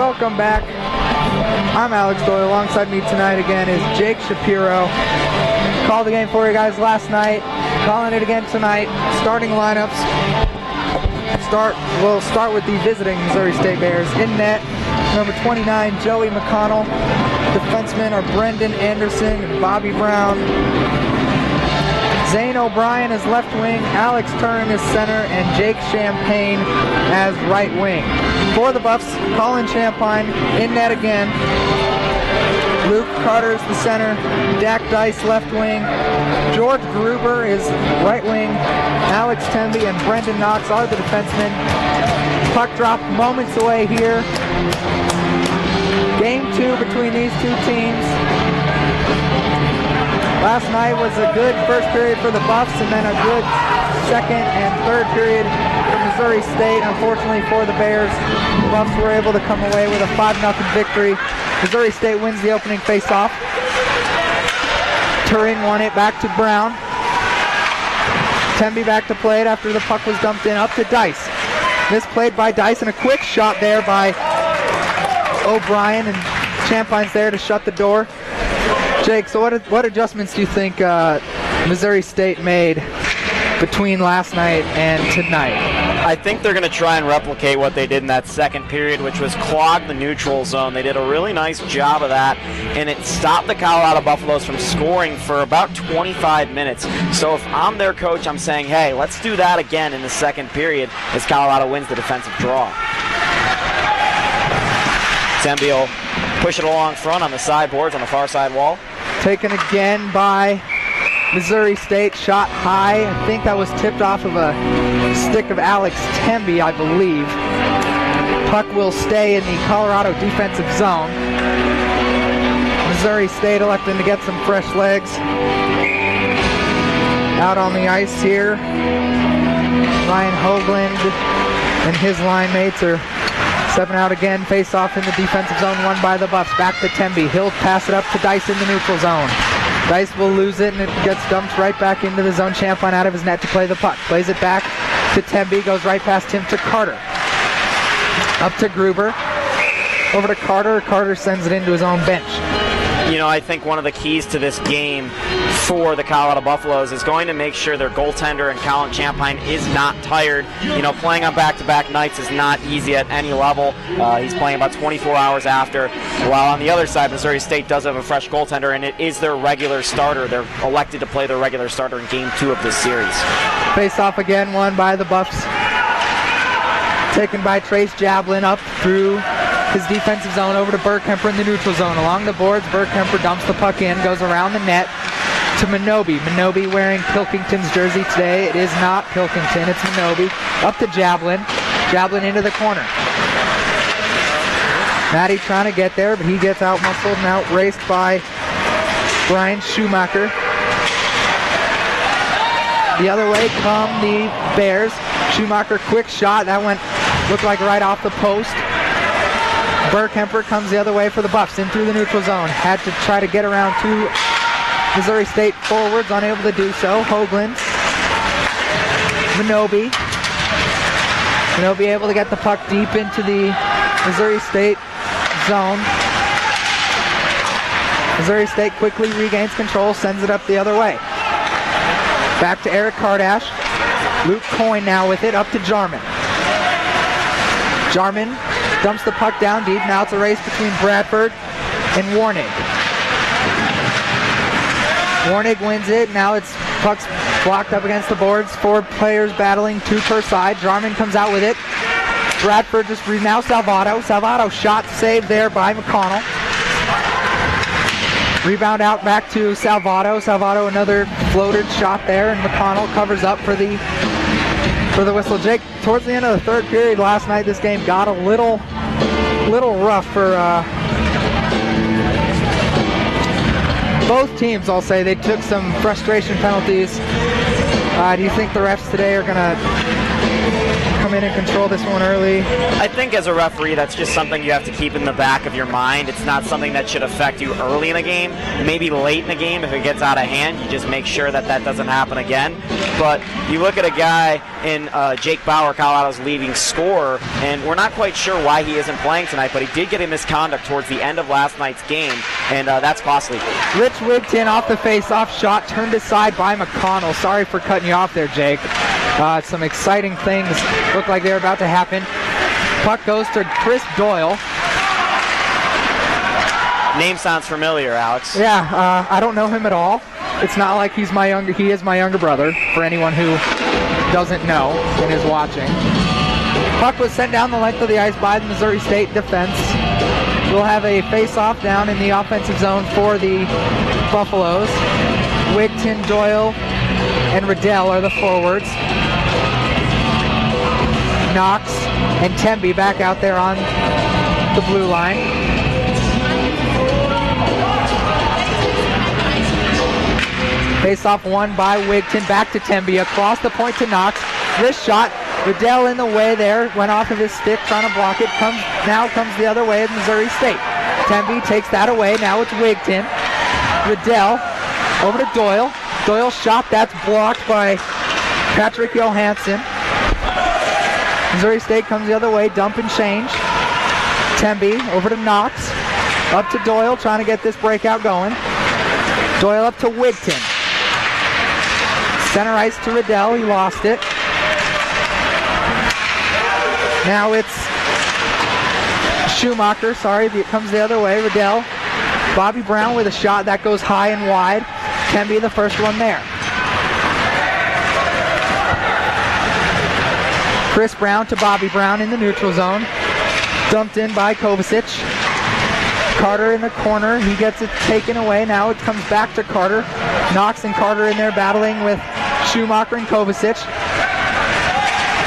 Welcome back. I'm Alex Doyle. Alongside me tonight again is Jake Shapiro. Called the game for you guys last night. Calling it again tonight. Starting lineups. We'll start with the visiting Missouri State Bears. In net, number 29, Joey McConnell. Defensemen are Brendan Anderson and Bobby Brown. Zane O'Brien is left wing, Alex Turin is center, and Jake Champagne as right wing. For the Buffs, Colin Champagne in net again. Luke Carter's the center, Dak Dice left wing, George Gruber is right wing, Alex Temby and Brendan Knox are the defensemen. Puck drop moments away here. Game 2 between these two teams. Last night was a good first period for the Buffs and then a good second and third period for Missouri State. Unfortunately for the Bears, the Buffs were able to come away with a 5-0 victory. Missouri State wins the opening faceoff. Turing won it back to Brown. Temby back to play it after the puck was dumped in, up to Dice. Misplayed by Dice and a quick shot there by O'Brien, and Champagne's there to shut the door. Jake, so what adjustments do you think Missouri State made between last night and tonight? I think they're going to try and replicate what they did in that second period, which was clog the neutral zone. They did a really nice job of that, and it stopped the Colorado Buffaloes from scoring for about 25 minutes. So if I'm their coach, I'm saying, hey, let's do that again in the second period as Colorado wins the defensive draw. Temby will push it along front on the sideboards on the far side wall. Taken again by Missouri State, shot high. I think that was tipped off of a stick of Alex Temby, I believe. Puck will stay in the Colorado defensive zone. Missouri State electing to get some fresh legs. Out on the ice here, Ryan Hoagland and his line mates are stepping out again. Face off in the defensive zone, won by the Buffs. Back to Temby. He'll pass it up to Dice in the neutral zone. Dice will lose it, and it gets dumped right back into the zone. Champagne out of his net to play the puck. Plays it back to Temby. Goes right past him to Carter. Up to Gruber. Over to Carter. Carter sends it into his own bench. You know, I think one of the keys to this game for the Colorado Buffaloes is going to make sure their goaltender and Colin Champagne is not tired. You know, playing on back-to-back nights is not easy at any level. He's playing about 24 hours after. While on the other side, Missouri State does have a fresh goaltender, and it is their regular starter. They're elected to play their regular starter in Game 2 of this series. Face-off again, won by the Buffs. Taken by Trace Jablin up through his defensive zone over to Burkemper in the neutral zone. Along the boards, Burkemper dumps the puck in, goes around the net to Minobi. Minobi wearing Pilkington's jersey today. It is not Pilkington, it's Minobi. Up to Jablin. Jablin into the corner. Matty trying to get there, but he gets out-muscled and out-raced by Brian Schumacher. The other way come the Bears. Schumacher, quick shot. That looked like right off the post. Burkemper comes the other way for the Buffs, in through the neutral zone. Had to try to get around two Missouri State forwards, unable to do so. Hoagland. Minobi. Minobi able to get the puck deep into the Missouri State zone. Missouri State quickly regains control, sends it up the other way. Back to Eric Kardash. Luke Coyne now with it, up to Jarman. Jarman dumps the puck down deep. Now it's a race between Bradford and Warnig. Warnig wins it. Now it's puck's blocked up against the boards. 4 players battling, 2 per side. Jarman comes out with it. Bradford just now Salvato. Salvato shot saved there by McConnell. Rebound out back to Salvato. Salvato another floated shot there, and McConnell covers up for the whistle. Jake, towards the end of the third period last night, this game got a little rough for both teams. I'll say they took some frustration penalties. Do you think the refs today are going to come come in and control this one early? I think as a referee, that's just something you have to keep in the back of your mind. It's not something that should affect you early in the game. Maybe late in the game, if it gets out of hand, you just make sure that that doesn't happen again. But you look at a guy in Jake Bauer, Colorado's leading scorer, and we're not quite sure why he isn't playing tonight, but he did get a misconduct towards the end of last night's game, and that's costly. Rich Wigton off the face-off shot, turned aside by McConnell. Sorry for cutting you off there, Jake. Some exciting things look like they're about to happen. Puck goes to Chris Doyle. Name sounds familiar, Alex. Yeah, I don't know him at all. It's not like he is my younger brother, for anyone who doesn't know and is watching. Puck was sent down the length of the ice by the Missouri State defense. We'll have a face-off down in the offensive zone for the Buffaloes. Wigton, Doyle, and Riddell are the forwards. Knox and Temby back out there on the blue line. Face-off won by Wigton, back to Temby, across the point to Knox. Wrist shot, Riddell in the way there, went off of his stick trying to block it, now comes the other way of Missouri State. Temby takes that away, now it's Wigton. Riddell over to Doyle. Doyle's shot, that's blocked by Patrick Johansson. Missouri State comes the other way, dump and change. Temby over to Knox, up to Doyle, trying to get this breakout going. Doyle up to Wigton. Center ice to Riddell, he lost it. Now it's Schumacher, it comes the other way, Riddell. Bobby Brown with a shot that goes high and wide. Temby the first one there. Chris Brown to Bobby Brown in the neutral zone. Dumped in by Kovacic. Carter in the corner, he gets it taken away. Now it comes back to Carter. Knox and Carter in there battling with Schumacher and Kovacic.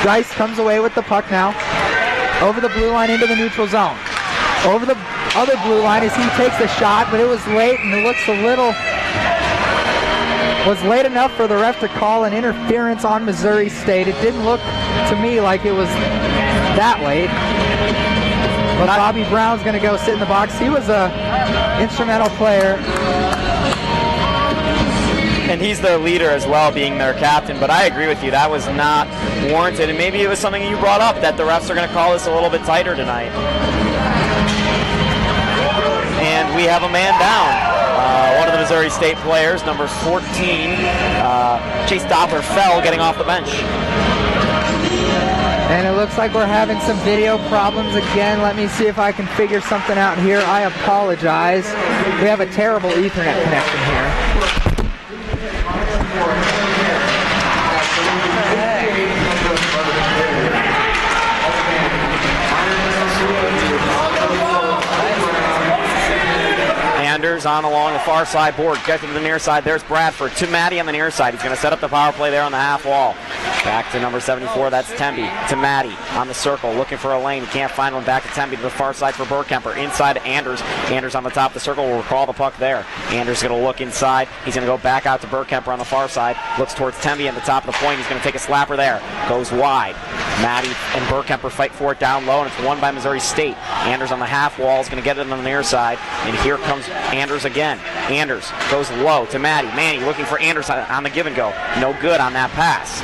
Dice comes away with the puck now. Over the blue line into the neutral zone. Over the other blue line as he takes the shot, but it was late and it looks was late enough for the ref to call an interference on Missouri State. It didn't look to me like it was that late. But Bobby Brown's going to go sit in the box. He was an instrumental player. And he's their leader as well, being their captain. But I agree with you, that was not warranted. And maybe it was something you brought up, that the refs are going to call this a little bit tighter tonight. And we have a man down. One of the Missouri State players, number 14, Chase Doppler, fell getting off the bench. And it looks like we're having some video problems again. Let me see if I can figure something out here. I apologize. We have a terrible Ethernet connection here. Anders on along the far side board, getting to the near side. There's Bradford to Maddie on the near side. He's going to set up the power play there on the half wall. Back to number 74, that's Temby. To Maddie on the circle, looking for a lane. He can't find one. Back to Temby to the far side for Burkemper. Inside to Anders. Anders on the top of the circle will recall the puck there. Anders going to look inside. He's going to go back out to Burkemper on the far side. Looks towards Temby at the top of the point. He's going to take a slapper there. Goes wide. Maddie and Burkemper fight for it down low, and it's won by Missouri State. Anders on the half wall is going to get it on the near side, and here comes Anders again. Anders goes low to Maddie. Manny looking for Anders on the give and go. No good on that pass.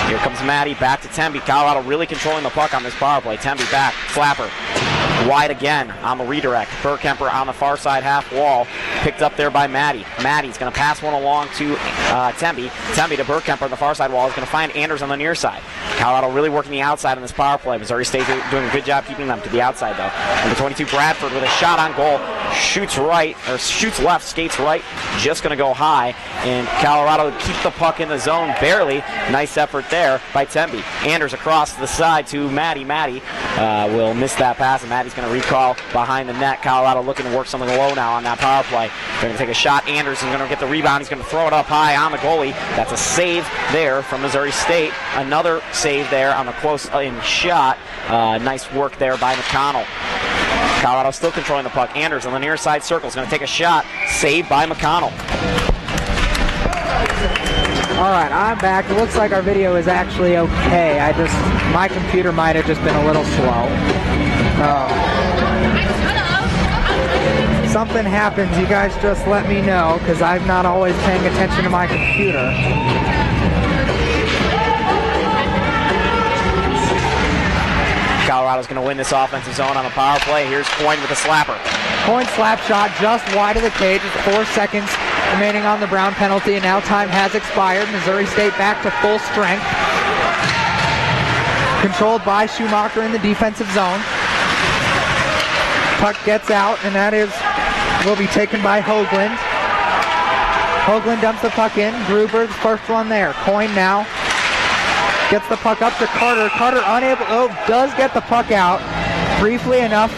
Here comes Maddie back to Temby. Colorado really controlling the puck on this power play. Temby back, slapper. Wide again on the redirect. Burkemper on the far side half wall. Picked up there by Maddie. Maddie's going to pass one along to Temby. Temby to Burkemper on the far side wall. Is going to find Anders on the near side. Colorado really working the outside on this power play. Missouri State doing a good job keeping them to the outside though. Number 22 Bradford with a shot on goal. Shoots left, skates right. Just going to go high. And Colorado keep the puck in the zone barely. Nice effort there by Temby. Anders across the side to Maddie. Maddie will miss that pass, and Maddie's going to recall behind the net. Colorado looking to work something low now on that power play. They're going to take a shot. Anderson's going to get the rebound. He's going to throw it up high on the goalie. That's a save there from Missouri State. Another save there on the close-in shot. Nice work there by McConnell. Colorado still controlling the puck. Anders on the near side circle is going to take a shot. Saved by McConnell. Alright, I'm back. It looks like our video is actually okay. My computer might have just been a little slow. Something happens, you guys just let me know, because I'm not always paying attention to my computer. Colorado's going to win this offensive zone on the power play. Here's Coyne with a slapper. Coyne slap shot just wide of the cage with 4 seconds remaining on the Brown penalty, and now time has expired. Missouri State back to full strength. Controlled by Schumacher in the defensive zone. Puck gets out, and that will be taken by Hoagland. Hoagland dumps the puck in. Gruber, the first one there. Coyne now gets the puck up to Carter. Carter does get the puck out briefly enough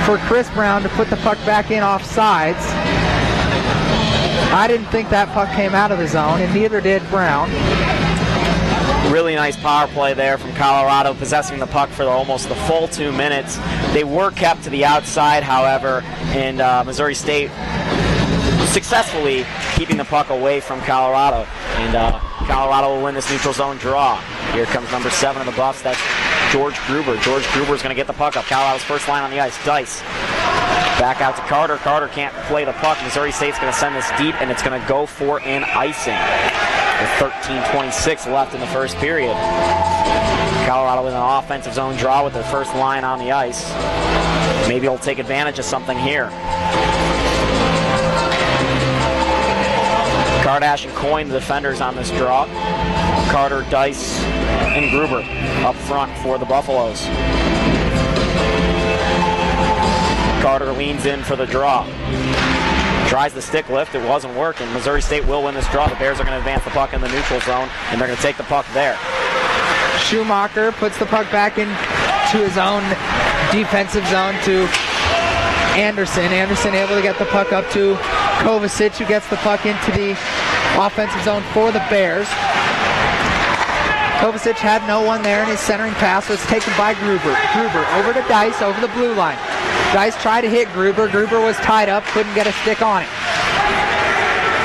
for Chris Brown to put the puck back in off sides. I didn't think that puck came out of the zone, and neither did Brown. Really nice power play there from Colorado, possessing the puck for almost the full 2 minutes. They were kept to the outside, however, and Missouri State successfully keeping the puck away from Colorado. And Colorado will win this neutral zone draw. Here comes number 7 of the Buffs. That's George Gruber. George Gruber is going to get the puck up. Colorado's first line on the ice. Dice. Back out to Carter. Carter can't play the puck. Missouri State's going to send this deep, and it's going to go for an icing. With 13:26 left in the first period. Colorado with an offensive zone draw with their first line on the ice. Maybe he'll take advantage of something here. Kardash and Coyne, the defenders on this draw. Carter, Dice, and Gruber up front for the Buffaloes. Carter leans in for the draw. Tries the stick lift, it wasn't working. Missouri State will win this draw. The Bears are going to advance the puck in the neutral zone, and they're going to take the puck there. Schumacher puts the puck back into his own defensive zone to Anderson. Anderson able to get the puck up to Kovacic, who gets the puck into the offensive zone for the Bears. Kovacic had no one there, and his centering pass was taken by Gruber. Gruber over to Dice, over the blue line. Dice tried to hit Gruber. Gruber was tied up, couldn't get a stick on it.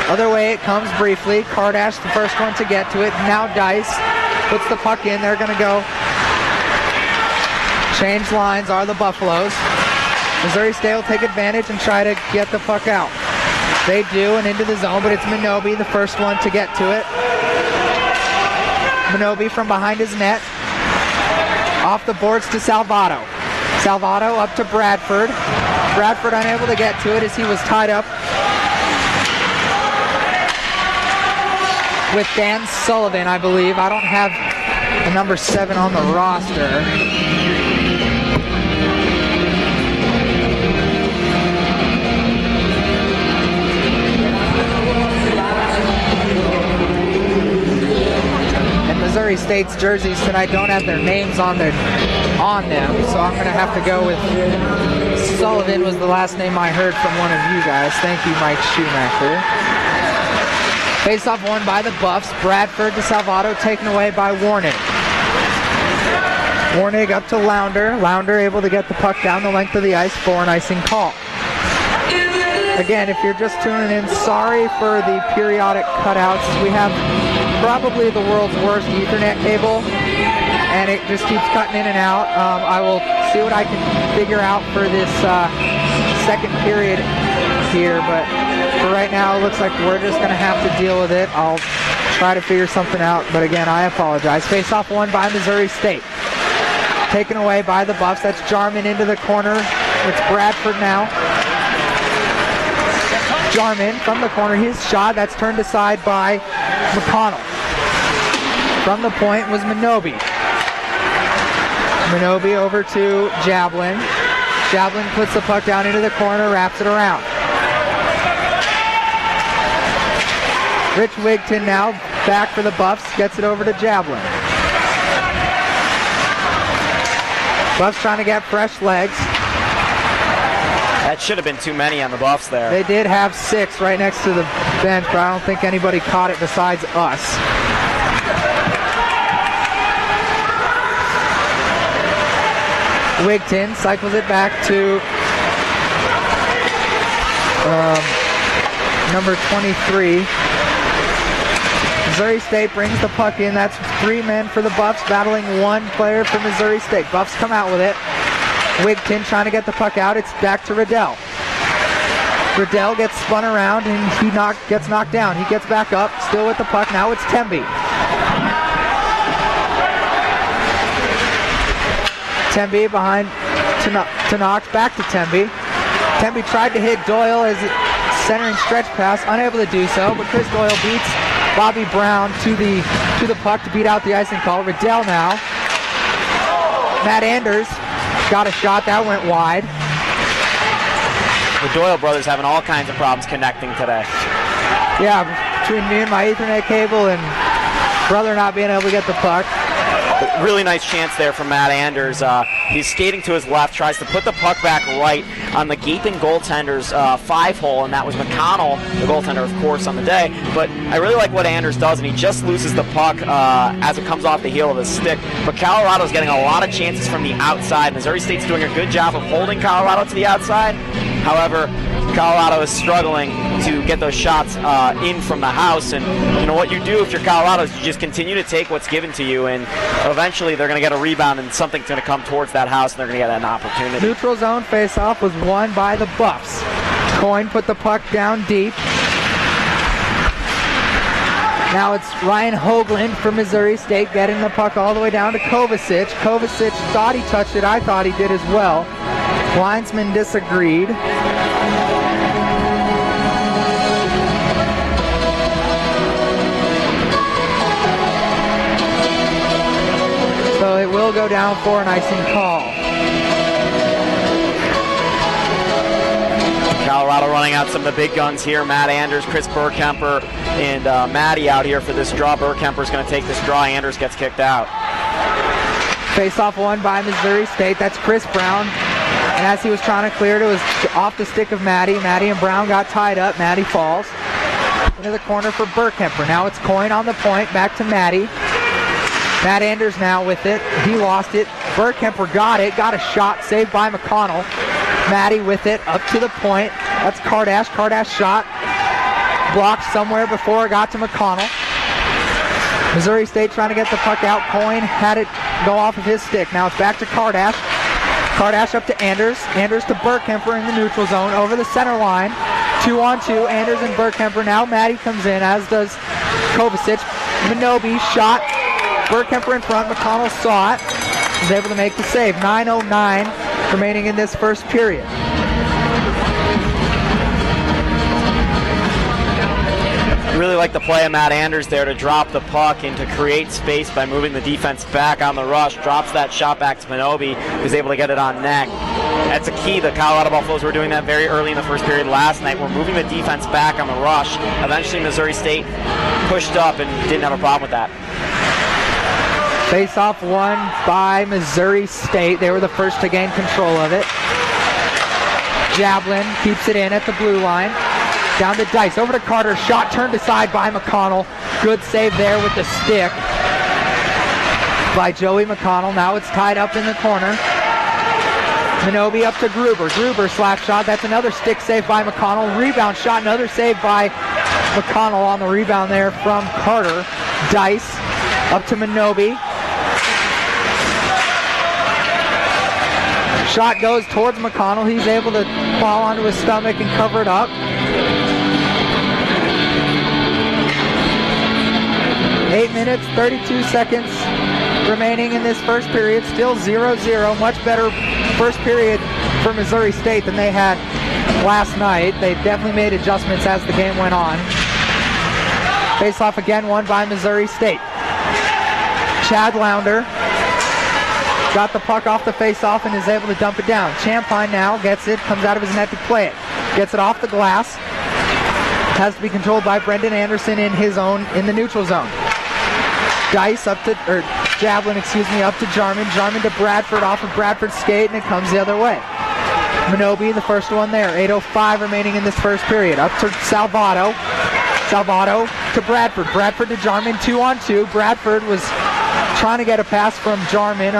Other way it comes briefly. Kardash, the first one to get to it. Now Dice puts the puck in. They're going to go. Change lines are the Buffaloes. Missouri State will take advantage and try to get the puck out. They do, and into the zone, but it's Minobi, the first one to get to it. Minobi from behind his net. Off the boards to Salvato. Salvato up to Bradford. Bradford unable to get to it as he was tied up with Dan Sullivan, I believe. I don't have the number 7 on the roster. Missouri State's jerseys tonight don't have their names on them, so I'm going to have to go with Sullivan was the last name I heard from one of you guys. Thank you, Mike Schumacher. Face-off won by the Buffs. Bradford to Salvato, taken away by Warnig. Warnig up to Lounder. Lounder able to get the puck down the length of the ice for an icing call. Again, if you're just tuning in, sorry for the periodic cutouts. We have probably the world's worst Ethernet cable, and it just keeps cutting in and out. I will see what I can figure out for this second period here, but for right now, it looks like we're just going to have to deal with it. I'll try to figure something out, but again, I apologize. Face-off won by Missouri State. Taken away by the Buffs. That's Jarman into the corner. It's Bradford now. Jarman from the corner, his shot, that's turned aside by McConnell. From the point was Minobi. Minobi over to Jablin. Jablin puts the puck down into the corner, wraps it around. Rich Wigton now back for the Buffs, gets it over to Jablin. Buffs trying to get fresh legs. That should have been too many on the Buffs there. They did have 6 right next to the bench, but I don't think anybody caught it besides us. Wigton cycles it back to number 23. Missouri State brings the puck in. That's 3 men for the Buffs battling 1 player for Missouri State. Buffs come out with it. Wigton trying to get the puck out. It's back to Riddell. Riddell gets spun around and he gets knocked down. He gets back up, still with the puck. Now it's Temby. Temby behind to Knox, back to Temby. Temby tried to hit Doyle as a centering stretch pass, unable to do so, but Chris Doyle beats Bobby Brown to the puck to beat out the icing call. Riddell now. Matt Anders got a shot, that went wide. The Doyle brothers having all kinds of problems connecting today. Yeah, between me and my Ethernet cable and brother not being able to get the puck. But really nice chance there from Matt Anders. He's skating to his left, tries to put the puck back right on the gaping goaltender's 5-hole, and that was McConnell, the goaltender, of course, on the day. But I really like what Anders does, and he just loses the puck as it comes off the heel of his stick. But Colorado's getting a lot of chances from the outside. Missouri State's doing a good job of holding Colorado to the outside. However, Colorado is struggling to get those shots in from the house, and you know what you do if you're Colorado is you just continue to take what's given to you, and eventually they're going to get a rebound and something's going to come towards that house and they're going to get an opportunity. Neutral zone face-off was won by the Buffs. Coyne put the puck down deep. Now it's Ryan Hoagland for Missouri State getting the puck all the way down to Kovacic. Kovacic thought he touched it. I thought he did as well. Linesman disagreed. So it will go down for an icing call. Colorado running out some of the big guns here. Matt Anders, Chris Burkemper, and Maddie out here for this draw. Burkemper's going to take this draw. Anders gets kicked out. Face-off won by Missouri State. That's Chris Brown. And as he was trying to clear it, it was off the stick of Maddie. Maddie and Brown got tied up. Maddie falls into the corner for Burkemper. Now it's Coyne on the point. Back to Maddie. Matt Anders now with it. He lost it. Burkemper got it. Got a shot. Saved by McConnell. Maddie with it. Up to the point. That's Kardash. Kardash shot. Blocked somewhere before it got to McConnell. Missouri State trying to get the puck out. Coyne had it go off of his stick. Now it's back to Kardash. Kardash up to Anders. Anders to Burkemper in the neutral zone. Over the center line. 2-on-2. Anders and Burkemper. Now Maddie comes in, as does Kovacic. Minobi shot. Burkemper in front. McConnell saw it. Was able to make the save. 9:09 remaining in this first period. Really like the play of Matt Anders there to drop the puck and to create space by moving the defense back on the rush. Drops that shot back to Minobi, who's able to get it on net. That's a key. The Colorado Buffaloes were doing that very early in the first period last night. We're moving the defense back on the rush. Eventually Missouri State pushed up and didn't have a problem with that. Face-off won by Missouri State. They were the first to gain control of it. Jablin keeps it in at the blue line. Down to Dice, over to Carter, shot turned aside by McConnell. Good save there with the stick by Joey McConnell. Now it's tied up in the corner. Minobi up to Gruber. Gruber slap shot, that's another stick save by McConnell. Rebound shot, another save by McConnell on the rebound there from Carter. Dice up to Minobi. Shot goes towards McConnell. He's able to fall onto his stomach and cover it up. 8 minutes, 32 seconds remaining in this first period. Still 0-0. Much better first period for Missouri State than they had last night. They definitely made adjustments as the game went on. Face-off again won by Missouri State. Chad Lounder got the puck off the face-off and is able to dump it down. Champagne now gets it, comes out of his net to play it. Gets it off the glass. Has to be controlled by Brendan Anderson in the neutral zone. Dice up to, or Jablin, up to Jarman. Jarman to Bradford off of Bradford's skate, and it comes the other way. Minobi, the first one there. 8:05 remaining in this first period. Up to Salvato. Salvato to Bradford. Bradford to Jarman, 2-on-2. Bradford was trying to get a pass from Jarman.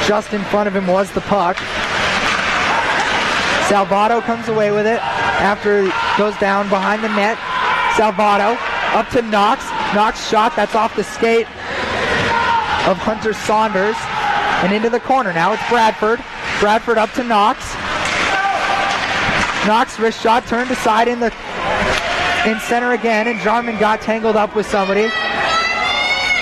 Just in front of him was the puck. Salvato comes away with it after it goes down behind the net. Salvato Up to Knox. Knox shot. That's off the skate of Hunter Saunders. And into the corner. Now it's Bradford. Bradford up to Knox. Knox wrist shot. Turned aside in center again. And Jarman got tangled up with somebody.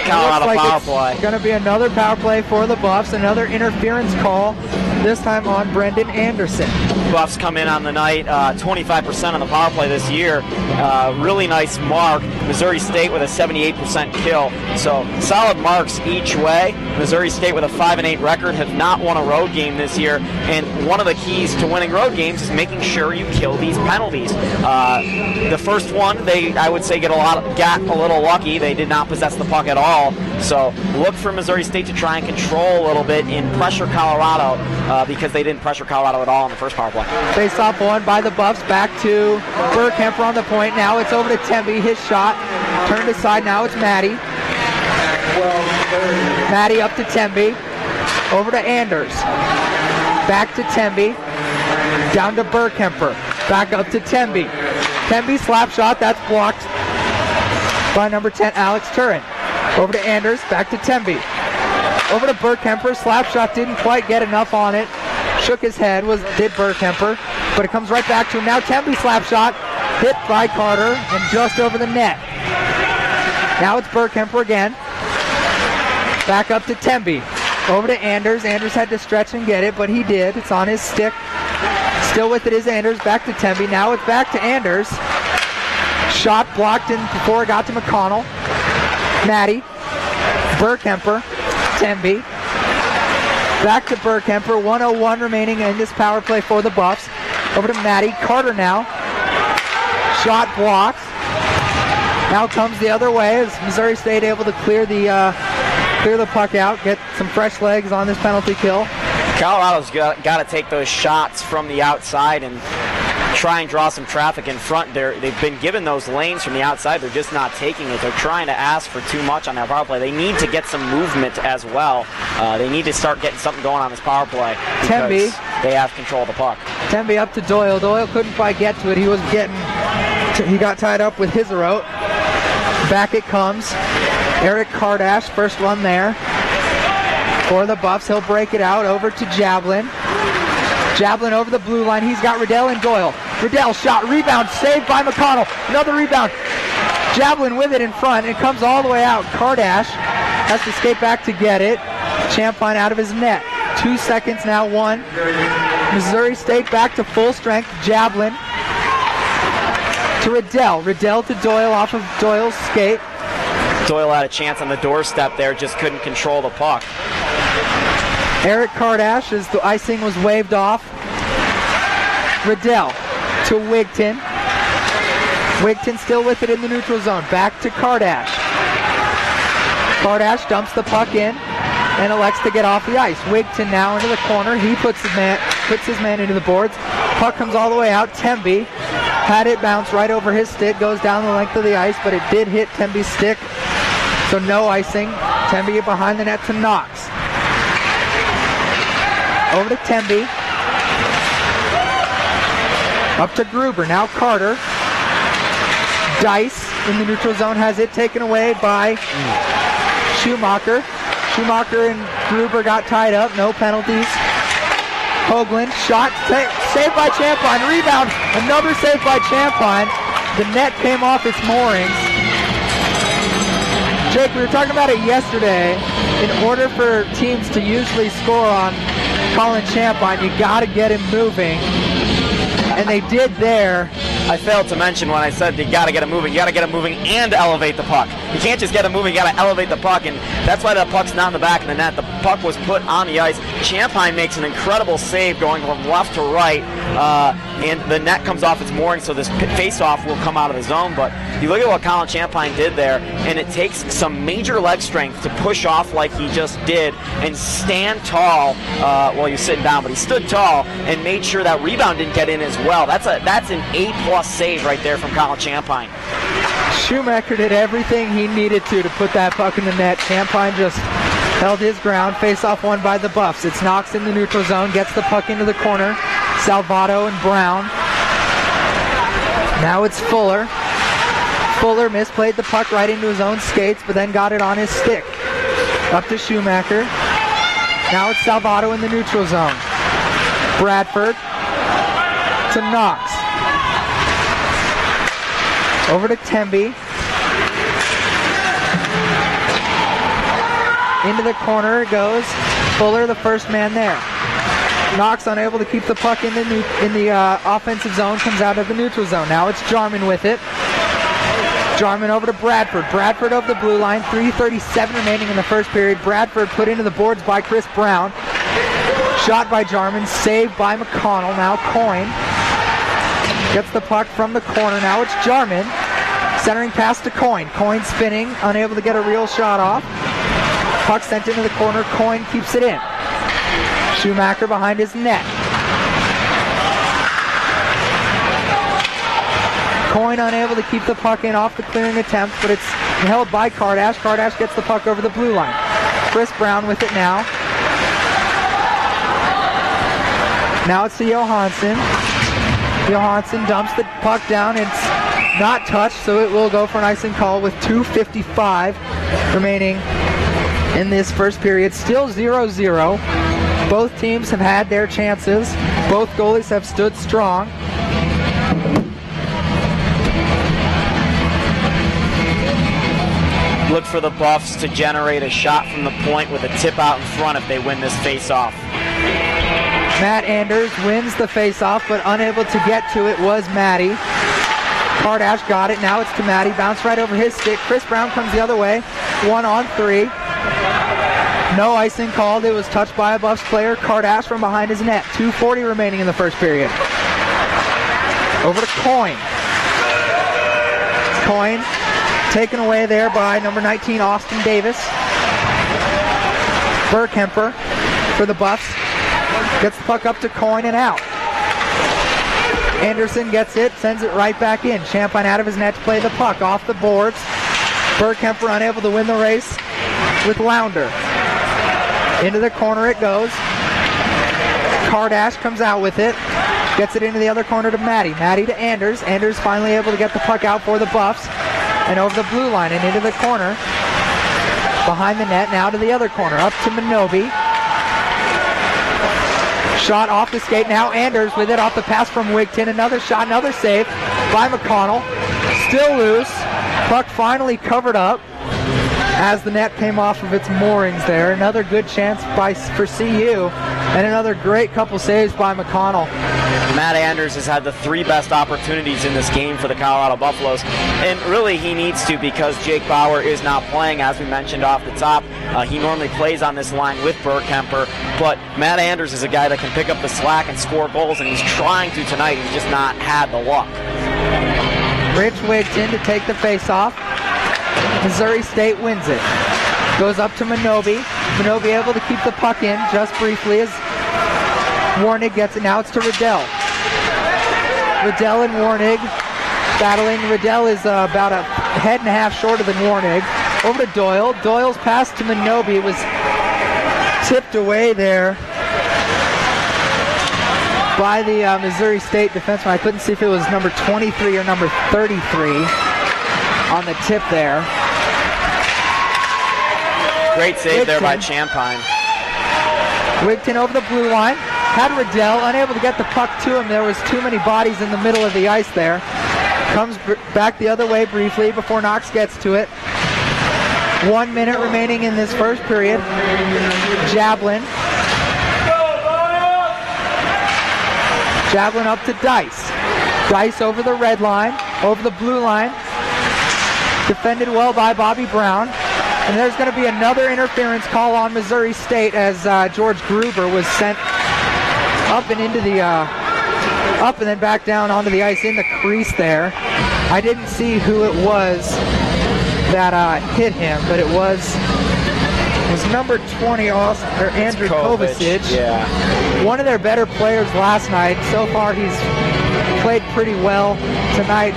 Colorado power play. Going to be another power play for the Buffs. Another interference call. This time on Brendan Anderson. Buffs come in on the night 25% on the power play this year. Really nice mark. Missouri State with a 78% kill. So solid marks each way. Missouri State with a 5-8 record have not won a road game this year. And one of the keys to winning road games is making sure you kill these penalties. The first one, I would say, got a little lucky. They did not possess the puck at all. So look for Missouri State to try and control a little bit and pressure Colorado. Because they didn't pressure Colorado at all in the first power play. Face-off won by the Buffs. Back to Burkemper on the point. Now it's over to Temby. His shot turned aside. Now it's Maddie. Maddie up to Temby. Over to Anders. Back to Temby. Down to Burkemper. Back up to Temby. Temby slap shot. That's blocked by number 10, Alex Turin. Over to Anders. Back to Temby. Over to Burkemper. Slap shot didn't quite get enough on it. Shook his head, did Burkemper. But it comes right back to him. Now Temby slap shot. Hit by Carter and just over the net. Now it's Burkemper again. Back up to Temby. Over to Anders. Anders had to stretch and get it, but he did. It's on his stick. Still with it is Anders. Back to Temby. Now it's back to Anders. Shot blocked in before it got to McConnell. Maddie. Burkemper. Temby. Back to Burkemper. 1:01 remaining in this power play for the Buffs. Over to Maddie. Carter now. Shot blocked. Now comes the other way as Missouri State able to clear the puck out, get some fresh legs on this penalty kill. Colorado's got to take those shots from the outside and try and draw some traffic in front. They've been given those lanes from the outside. They're just not taking it. They're trying to ask for too much on that power play. They need to get some movement as well. They need to start getting something going on this power play because Temby. They have control of the puck. Temby up to Doyle. Doyle couldn't quite get to it. He got tied up with Hiserote. Back it comes. Eric Kardash, first one there for the Buffs. He'll break it out over to Jablin. Jablin over the blue line. He's got Riddell and Doyle. Riddell shot, rebound, saved by McConnell. Another rebound. Jablin with it in front. It comes all the way out. Kardash has to skate back to get it. Champagne out of his net. 2 seconds now, 1. Missouri State back to full strength. Jablin to Riddell. Riddell to Doyle off of Doyle's skate. Doyle had a chance on the doorstep there, just couldn't control the puck. Eric Kardash as the icing was waved off. Riddell to Wigton. Wigton still with it in the neutral zone. Back to Kardash. Kardash dumps the puck in and elects to get off the ice. Wigton now into the corner. He puts his man into the boards. Puck comes all the way out. Temby had it bounce right over his stick. Goes down the length of the ice, but it did hit Temby's stick. So no icing. Temby behind the net to Knox. Over to Temby. Up to Gruber. Now Carter. Dice in the neutral zone has it taken away by Schumacher. Schumacher and Gruber got tied up. No penalties. Hoagland. Shot. Saved by Champagne. Rebound. Another save by Champagne. The net came off its moorings. Jake, we were talking about it yesterday. In order for teams to usually score on Colin Champagne, you got to get him moving. And they did there. I failed to mention when I said you got to get him moving. You got to get him moving and elevate the puck. You can't just get him moving. You got to elevate the puck, and that's why the puck's not in the back of the net. The puck was put on the ice. Champagne makes an incredible save going from left to right, and the net comes off its mooring, so this face-off will come out of the zone. But you look at what Colin Champagne did there, and it takes some major leg strength to push off like he just did and stand tall. Well, he was sitting down, but he stood tall and made sure that rebound didn't get in as well. That's an A+ save right there from Colin Champagne. Schumacher did everything he needed to put that puck in the net. Champagne just held his ground. Face-off won by the Buffs. It's Knox in the neutral zone, gets the puck into the corner. Salvato and Brown. Now it's Fuller. Fuller misplayed the puck right into his own skates, but then got it on his stick. Up to Schumacher. Now it's Salvato in the neutral zone. Bradford to Knox. Over to Temby. Into the corner it goes. Fuller, the first man there. Knox unable to keep the puck in the offensive zone, comes out of the neutral zone. Now it's Jarman with it. Jarman over to Bradford. Bradford over the blue line. 3:37 remaining in the first period. Bradford put into the boards by Chris Brown. Shot by Jarman, saved by McConnell. Now Coyne gets the puck from the corner. Now it's Jarman. Centering pass to Coyne. Coyne spinning, unable to get a real shot off. Puck sent into the corner. Coyne keeps it in. Schumacher behind his net. Coyne unable to keep the puck in off the clearing attempt, but it's held by Kardash. Kardash gets the puck over the blue line. Chris Brown with it now. Now it's to Johansson. Johansson dumps the puck down. It's not touched, so it will go for an icing call with 2:55 remaining in this first period. Still 0-0. Both teams have had their chances. Both goalies have stood strong. Look for the Buffs to generate a shot from the point with a tip out in front if they win this face-off. Matt Anders wins the face-off, but unable to get to it was Matty. Kardash got it. Now it's to Matty. Bounce right over his stick. Chris Brown comes the other way. 1-on-3. No icing called. It was touched by a Buffs player. Kardash from behind his net. 2:40 remaining in the first period. Over to Coyne. Coyne taken away there by number 19, Austin Davis. Burkemper for the Buffs. Gets the puck up to Coyne and out. Anderson gets it, sends it right back in. Champagne out of his net to play the puck off the boards. Burkemper unable to win the race with Lounder. Into the corner it goes. Kardash comes out with it. Gets it into the other corner to Matty. Matty to Anders. Anders finally able to get the puck out for the Buffs. And over the blue line and into the corner. Behind the net, now to the other corner. Up to Minobi. Shot off the skate. Now Anders with it off the pass from Wigton. Another shot, another save by McConnell. Still loose. Puck finally covered up as the net came off of its moorings there. Another good chance for CU. And another great couple saves by McConnell. Matt Anders has had the three best opportunities in this game for the Colorado Buffaloes, and really he needs to because Jake Bauer is not playing, as we mentioned off the top. He normally plays on this line with Burkemper, but Matt Anders is a guy that can pick up the slack and score goals, and he's trying to tonight. He's just not had the luck. Rich Wigton to take the face-off. Missouri State wins it. Goes up to Minobi. Minobi able to keep the puck in just briefly as Warnig gets it. Now it's to Riddell. Riddell and Warnig battling. Riddell is about a head and a half shorter than Warnig. Over to Doyle. Doyle's pass to Minobi. It was tipped away there by the Missouri State defenseman. I couldn't see if it was number 23 or number 33 on the tip there. Great save there by Champagne. Wigton over the blue line. Had Riddell, unable to get the puck to him. There was too many bodies in the middle of the ice there. Comes back the other way briefly before Knox gets to it. 1 minute remaining in this first period. Jablin. Jablin up to Dice. Dice over the red line, over the blue line. Defended well by Bobby Brown. And there's going to be another interference call on Missouri State as George Gruber was sent up and into the up and then back down onto the ice in the crease there. I didn't see who it was that hit him, but it was number 20, Andrew Kovacic. Yeah. One of their better players last night. So far he's played pretty well tonight.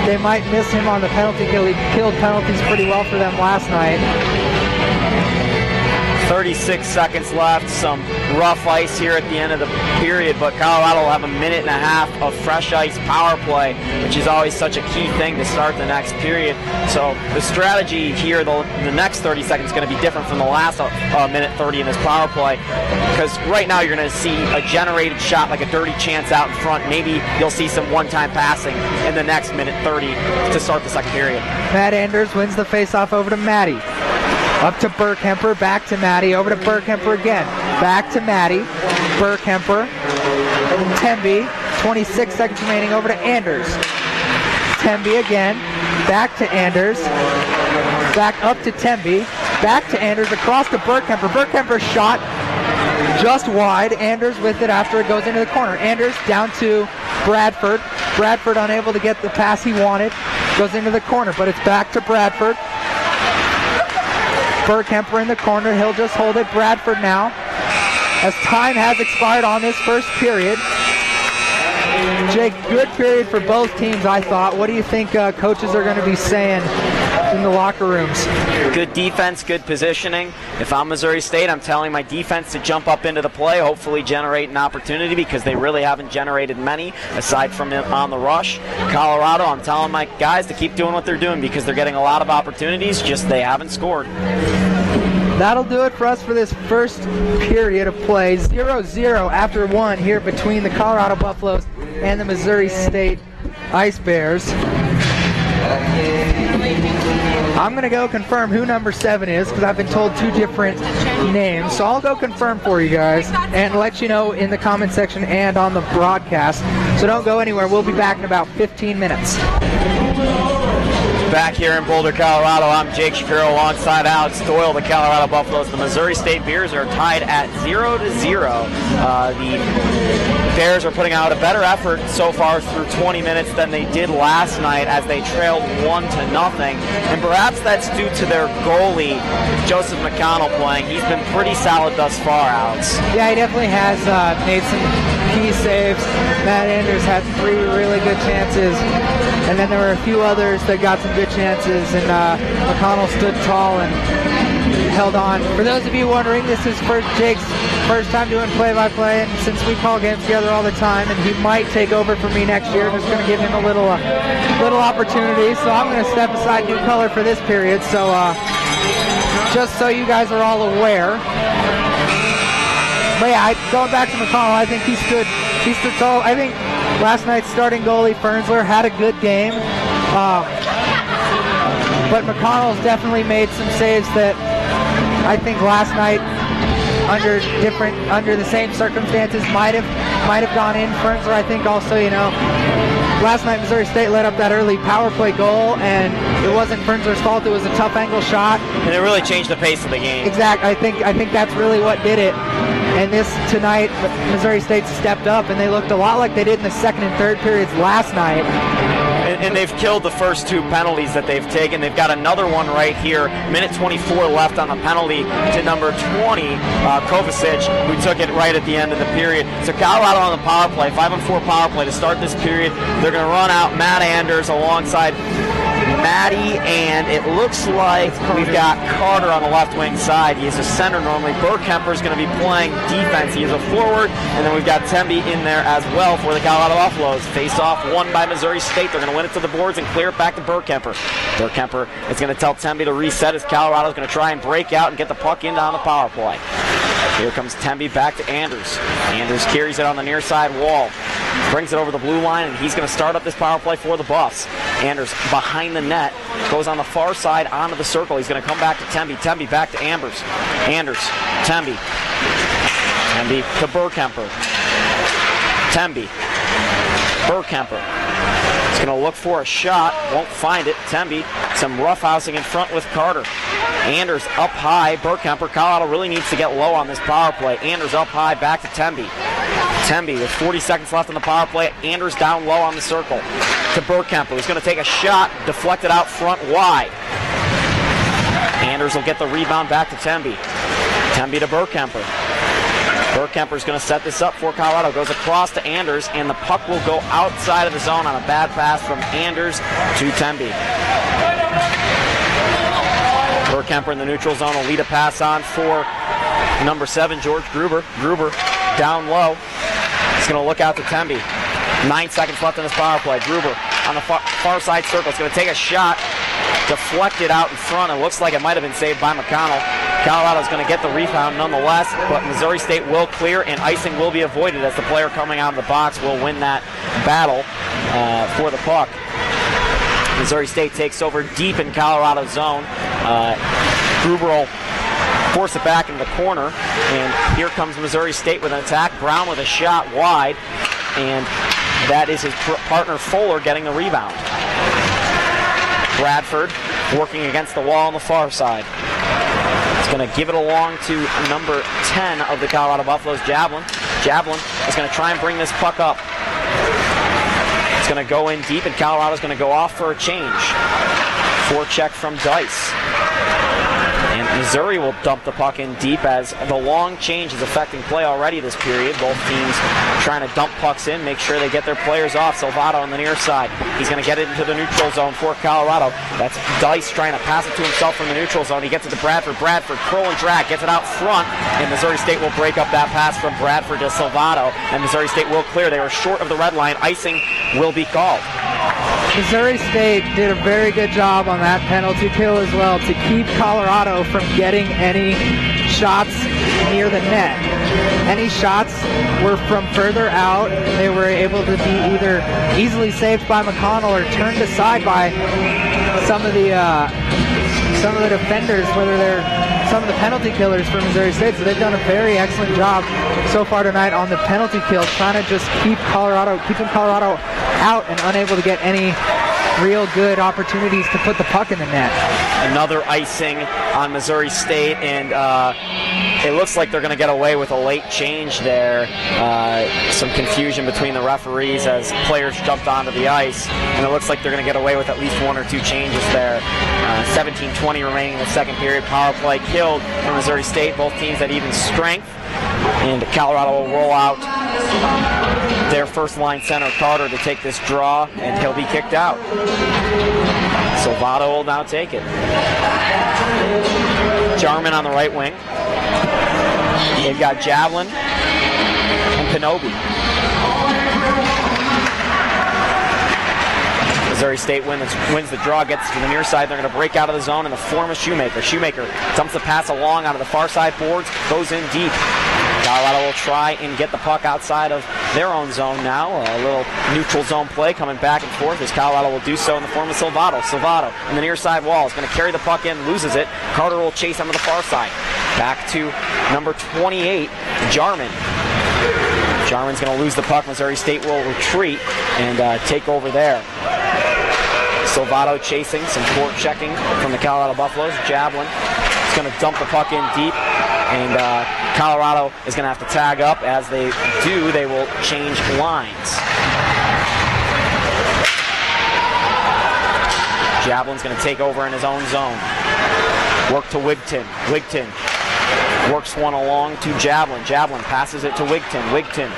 They might miss him on the penalty kill. He killed penalties pretty well for them last night. 36 seconds left. Some rough ice here at the end of the period, but Colorado will have a minute and a half of fresh ice power play, which is always such a key thing to start the next period. So the strategy here, the next 30 seconds is going to be different from the last minute 30 in this power play, because right now you're going to see a generated shot like a dirty chance out in front. Maybe you'll see some one-time passing in the next minute 30 to start the second period. Matt Anders wins the faceoff over to Maddie. Up to Burkemper, back to Maddie, over to Burkemper again. Back to Maddie, Burkemper, Temby, 26 seconds remaining, over to Anders. Temby again, back to Anders, back up to Temby, back to Anders, across to Burkemper. Burkemper shot just wide. Anders with it after it goes into the corner. Anders down to Bradford. Bradford unable to get the pass he wanted. Goes into the corner, but it's back to Bradford. Burkemper in the corner. He'll just hold it. Bradford now, as time has expired on this first period. Jake, good period for both teams, I thought. What do you think coaches are going to be saying in the locker rooms? Good defense, good positioning. If I'm Missouri State, I'm telling my defense to jump up into the play, hopefully generate an opportunity, because they really haven't generated many aside from on the rush. Colorado, I'm telling my guys to keep doing what they're doing, because they're getting a lot of opportunities, just they haven't scored. That'll do it for us for this first period of play. 0-0 after one here between the Colorado Buffaloes and the Missouri State Ice Bears. I'm going to go confirm who number 7 is, because I've been told 2 different names. So I'll go confirm for you guys and let you know in the comment section and on the broadcast. So don't go anywhere. We'll be back in about 15 minutes. Back here in Boulder, Colorado, I'm Jake Shapiro alongside Alex Doyle. The Colorado Buffaloes, the Missouri State Bears are tied at 0-0. The Bears are putting out a better effort so far through 20 minutes than they did last night, as they trailed 1-0. And perhaps that's due to their goalie, Joseph McConnell, playing. He's been pretty solid thus far, Alex. Yeah, he definitely has made some key saves. Matt Anders had 3 really good chances, and then there were a few others that got some good chances, and McConnell stood tall and held on. For those of you wondering, this is Jake's first time doing play-by-play, and since we call games together all the time, and he might take over for me next year, I'm just going to give him a little opportunity. So I'm going to step aside, new color for this period. So just so you guys are all aware. But yeah, going back to McConnell, I think he stood tall. I think last night's starting goalie Fernsler had a good game. But McConnell's definitely made some saves that I think last night, under the same circumstances, might have gone in. Fernsler, I think also, last night Missouri State let up that early power play goal, and it wasn't Fernsler's fault. It was a tough angle shot, and it really changed the pace of the game. Exactly. I think that's really what did it. And tonight, Missouri State stepped up, and they looked a lot like they did in the second and third periods last night. And they've killed the first 2 penalties that they've taken. They've got another one right here. Minute 24 left on the penalty to number 20, Kovacic, who took it right at the end of the period. So Colorado on the power play, 5-on-4 power play to start this period. They're going to run out Matt Anders alongside Maddie, and it looks like we've got Carter on the left wing side. He is a center normally. Burkemper is going to be playing defense. He is a forward, and then we've got Temby in there as well for the Colorado Buffaloes. Face-off won by Missouri State. They're going to win it to the boards and clear it back to Burkemper. Burkemper is going to tell Temby to reset, as Colorado is going to try and break out and get the puck in on the power play. Here comes Temby back to Anders. Anders carries it on the near side wall. Brings it over the blue line, and he's going to start up this power play for the Buffs. Anders behind the net, goes on the far side onto the circle. He's going to come back to Temby. Temby back to Anders. Anders, Temby. Temby to Burkemper. Temby. Burkemper. He's going to look for a shot. Won't find it. Temby. Some roughhousing in front with Carter. Anders up high. Burkemper. Colorado really needs to get low on this power play. Anders up high. Back to Temby. Temby with 40 seconds left on the power play. Anders down low on the circle to Burkemper, who's going to take a shot, deflected out front wide. Anders will get the rebound back to Temby. Temby to Burkemper. Burkemper's going to set this up for Colorado. Goes across to Anders, and the puck will go outside of the zone on a bad pass from Anders to Temby. Burkemper in the neutral zone will lead a pass on for Number 7, George Gruber. Gruber down low. He's going to look out to Temby. 9 seconds left in this power play. Gruber on the far side circle. He's going to take a shot. Deflected out in front. It looks like it might have been saved by McConnell. Colorado's going to get the rebound nonetheless, but Missouri State will clear and icing will be avoided as the player coming out of the box will win that battle for the puck. Missouri State takes over deep in Colorado zone. Gruber will force it back into the corner, and here comes Missouri State with an attack. Brown with a shot wide, and that is his partner Fuller getting the rebound. Bradford working against the wall on the far side. He's going to give it along to number 10 of the Colorado Buffaloes, Javelin. Javelin is going to try and bring this puck up. It's going to go in deep, and Colorado's going to go off for a change. Forecheck from Dice. And Missouri will dump the puck in deep as the long change is affecting play already this period. Both teams trying to dump pucks in, make sure they get their players off. Salvato on the near side. He's going to get it into the neutral zone for Colorado. That's Dice trying to pass it to himself from the neutral zone. He gets it to Bradford. Bradford, curl and drag, gets it out front, and Missouri State will break up that pass from Bradford to Salvato, and Missouri State will clear. They were short of the red line. Icing will be called. Missouri State did a very good job on that penalty kill as well to keep Colorado from getting any shots near the net. Any shots were from further out. They were able to be either easily saved by McConnell or turned aside by some of the defenders, whether they're some of the penalty killers for Missouri State. So they've done a very excellent job so far tonight on the penalty kill, trying to just keeping Colorado out and unable to get any real good opportunities to put the puck in the net. Another icing on Missouri State, and it looks like they're going to get away with a late change there. Some confusion between the referees as players jumped onto the ice, and it looks like they're going to get away with at least 1 or 2 changes there. 17:20 remaining in the second period. Power play killed for Missouri State. Both teams at even strength, and Colorado will roll out their first line center, Carter, to take this draw, and he'll be kicked out. Salvato will now take it. Jarman on the right wing. They've got Javelin and Pinobi. Missouri State wins the draw, gets to the near side. They're going to break out of the zone in the form of Shoemaker. Shoemaker dumps the pass along out of the far side boards, goes in deep. Colorado will try and get the puck outside of their own zone now. A little neutral zone play coming back and forth as Colorado will do so in the form of Salvato. Salvato in the near side wall is going to carry the puck in, loses it. Carter will chase him to the far side. Back to number 28, Jarman. Jarman's going to lose the puck. Missouri State will retreat and take over there. Salvato chasing, some court checking from the Colorado Buffaloes. Javelin is going to dump the puck in deep, and Colorado is going to have to tag up. As they do, they will change lines. Javelin's going to take over in his own zone. Work to Wigton. Wigton works one along to Javelin. Javelin passes it to Wigton. Wigton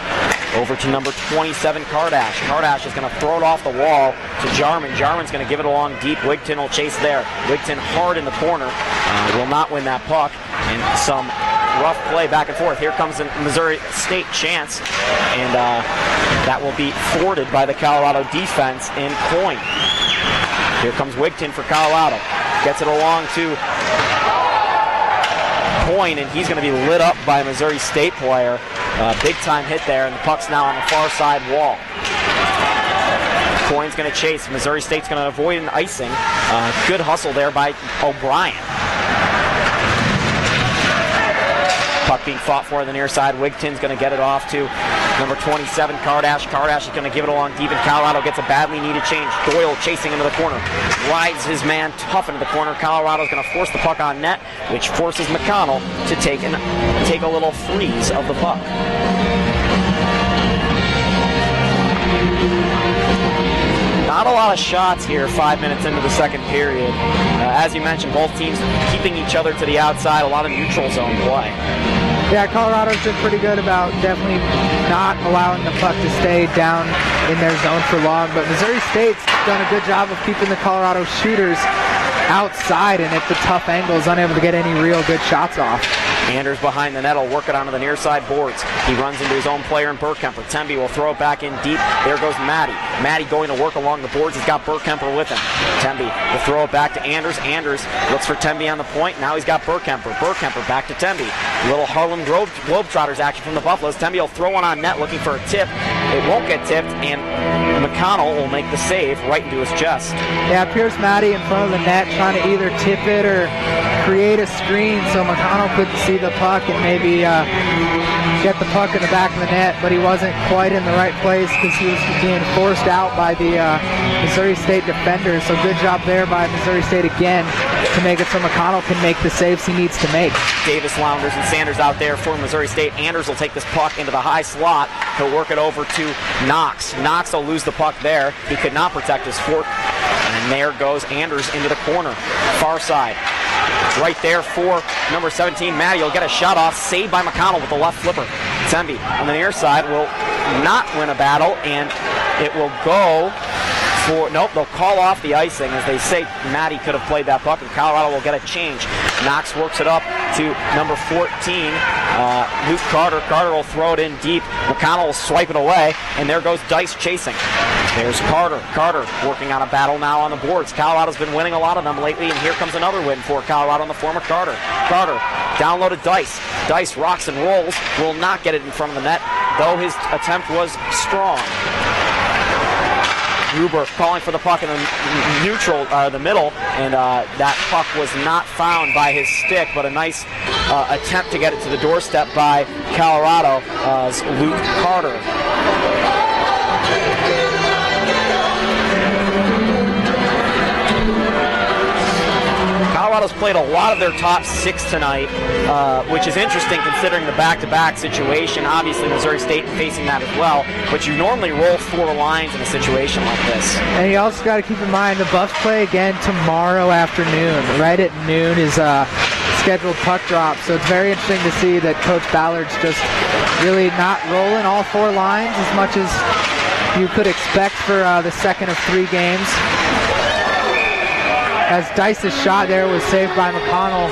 over to number 27, Kardash. Kardash is going to throw it off the wall to Jarman. Jarman's going to give it along deep. Wigton will chase there. Wigton hard in the corner. Will not win that puck. And some rough play back and forth. Here comes the Missouri State chance. And that will be thwarted by the Colorado defense in Coyne. Here comes Wigton for Colorado. Gets it along to Coyne, and he's going to be lit up by a Missouri State player. Big time hit there, and the puck's now on the far side wall. Coyne's going to chase. Missouri State's going to avoid an icing. Good hustle there by O'Brien. Puck being fought for on the near side. Wigton's going to get it off to number 27, Kardash. Kardash is going to give it along deep, and Colorado gets a badly needed change. Doyle chasing into the corner. Rides his man tough into the corner. Colorado's going to force the puck on net, which forces McConnell to take a little freeze of the puck. Not a lot of shots here 5 minutes into the second period. As you mentioned, both teams keeping each other to the outside. A lot of neutral zone play. Yeah, Colorado's been pretty good about definitely not allowing the puck to stay down in their zone for long, but Missouri State's done a good job of keeping the Colorado shooters outside and at the tough angles, unable to get any real good shots off. Anders behind the net will work it onto the near side boards. He runs into his own player in Burkemper. Temby will throw it back in deep. There goes Maddie. Maddie going to work along the boards. He's got Burkemper with him. Temby will throw it back to Anders. Anders looks for Temby on the point. Now he's got Burkemper. Burkemper back to Temby. Little Harlem Globetrotters action from the Buffaloes. Temby will throw one on net looking for a tip. It won't get tipped, and McConnell will make the save right into his chest. Yeah, Pierce Maddie in front of the net trying to either tip it or create a screen so McConnell couldn't see the puck and maybe get the puck in the back of the net, but he wasn't quite in the right place because he was being forced out by the Missouri State defenders. So good job there by Missouri State again to make it so McConnell can make the saves he needs to make. Davis, Lounders, and Sanders out there for Missouri State. Anders will take this puck into the high slot. He'll work it over to Knox. Knox will lose the puck there. He could not protect his fork. And there goes Anders into the corner. Far side. Right there for number 17, Maddie. He'll get a shot off. Saved by McConnell with the left flipper. Temby on the near side will not win a battle, and it will go for, nope, they'll call off the icing. As they say, Maddie could have played that puck, and Colorado will get a change. Knox works it up to number 14, Luke Carter. Carter will throw it in deep. McConnell will swipe it away, and there goes Dice chasing. There's Carter. Carter working on a battle now on the boards. Colorado's been winning a lot of them lately, and here comes another win for Colorado in the form of Carter. Carter down low to Dice. Dice rocks and rolls. Will not get it in front of the net, though his attempt was strong. Gruber calling for the puck in the neutral, the middle, and that puck was not found by his stick, but a nice attempt to get it to the doorstep by Colorado's Luke Carter. Colorado's played a lot of their top six tonight, which is interesting considering the back-to-back situation. Obviously, Missouri State facing that as well, but you normally roll four lines in a situation like this. And you also got to keep in mind the Buffs play again tomorrow afternoon. Right at noon is scheduled puck drop, so it's very interesting to see that Coach Ballard's just really not rolling all four lines as much as you could expect for the second of three games. As Dice's shot there was saved by McConnell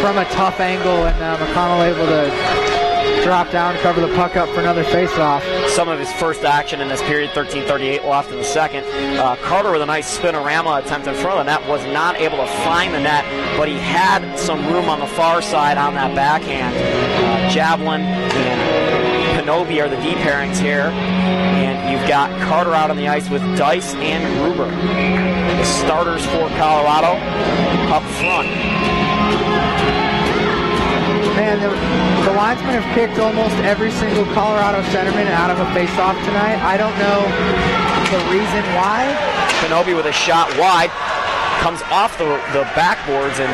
from a tough angle, and McConnell able to drop down, cover the puck up for another face-off. Some of his first action in this period, 13:38 left in the second. Carter with a nice spinorama attempt in front of the net, was not able to find the net, but he had some room on the far side on that backhand. Javelin and Pinobi are the deep pairings here, and you've got Carter out on the ice with Dice and Gruber. The starters for Colorado up front. Man, the linesmen have kicked almost every single Colorado centerman out of a face-off tonight. I don't know the reason why. Pinobi with a shot wide. Comes off the backboards, and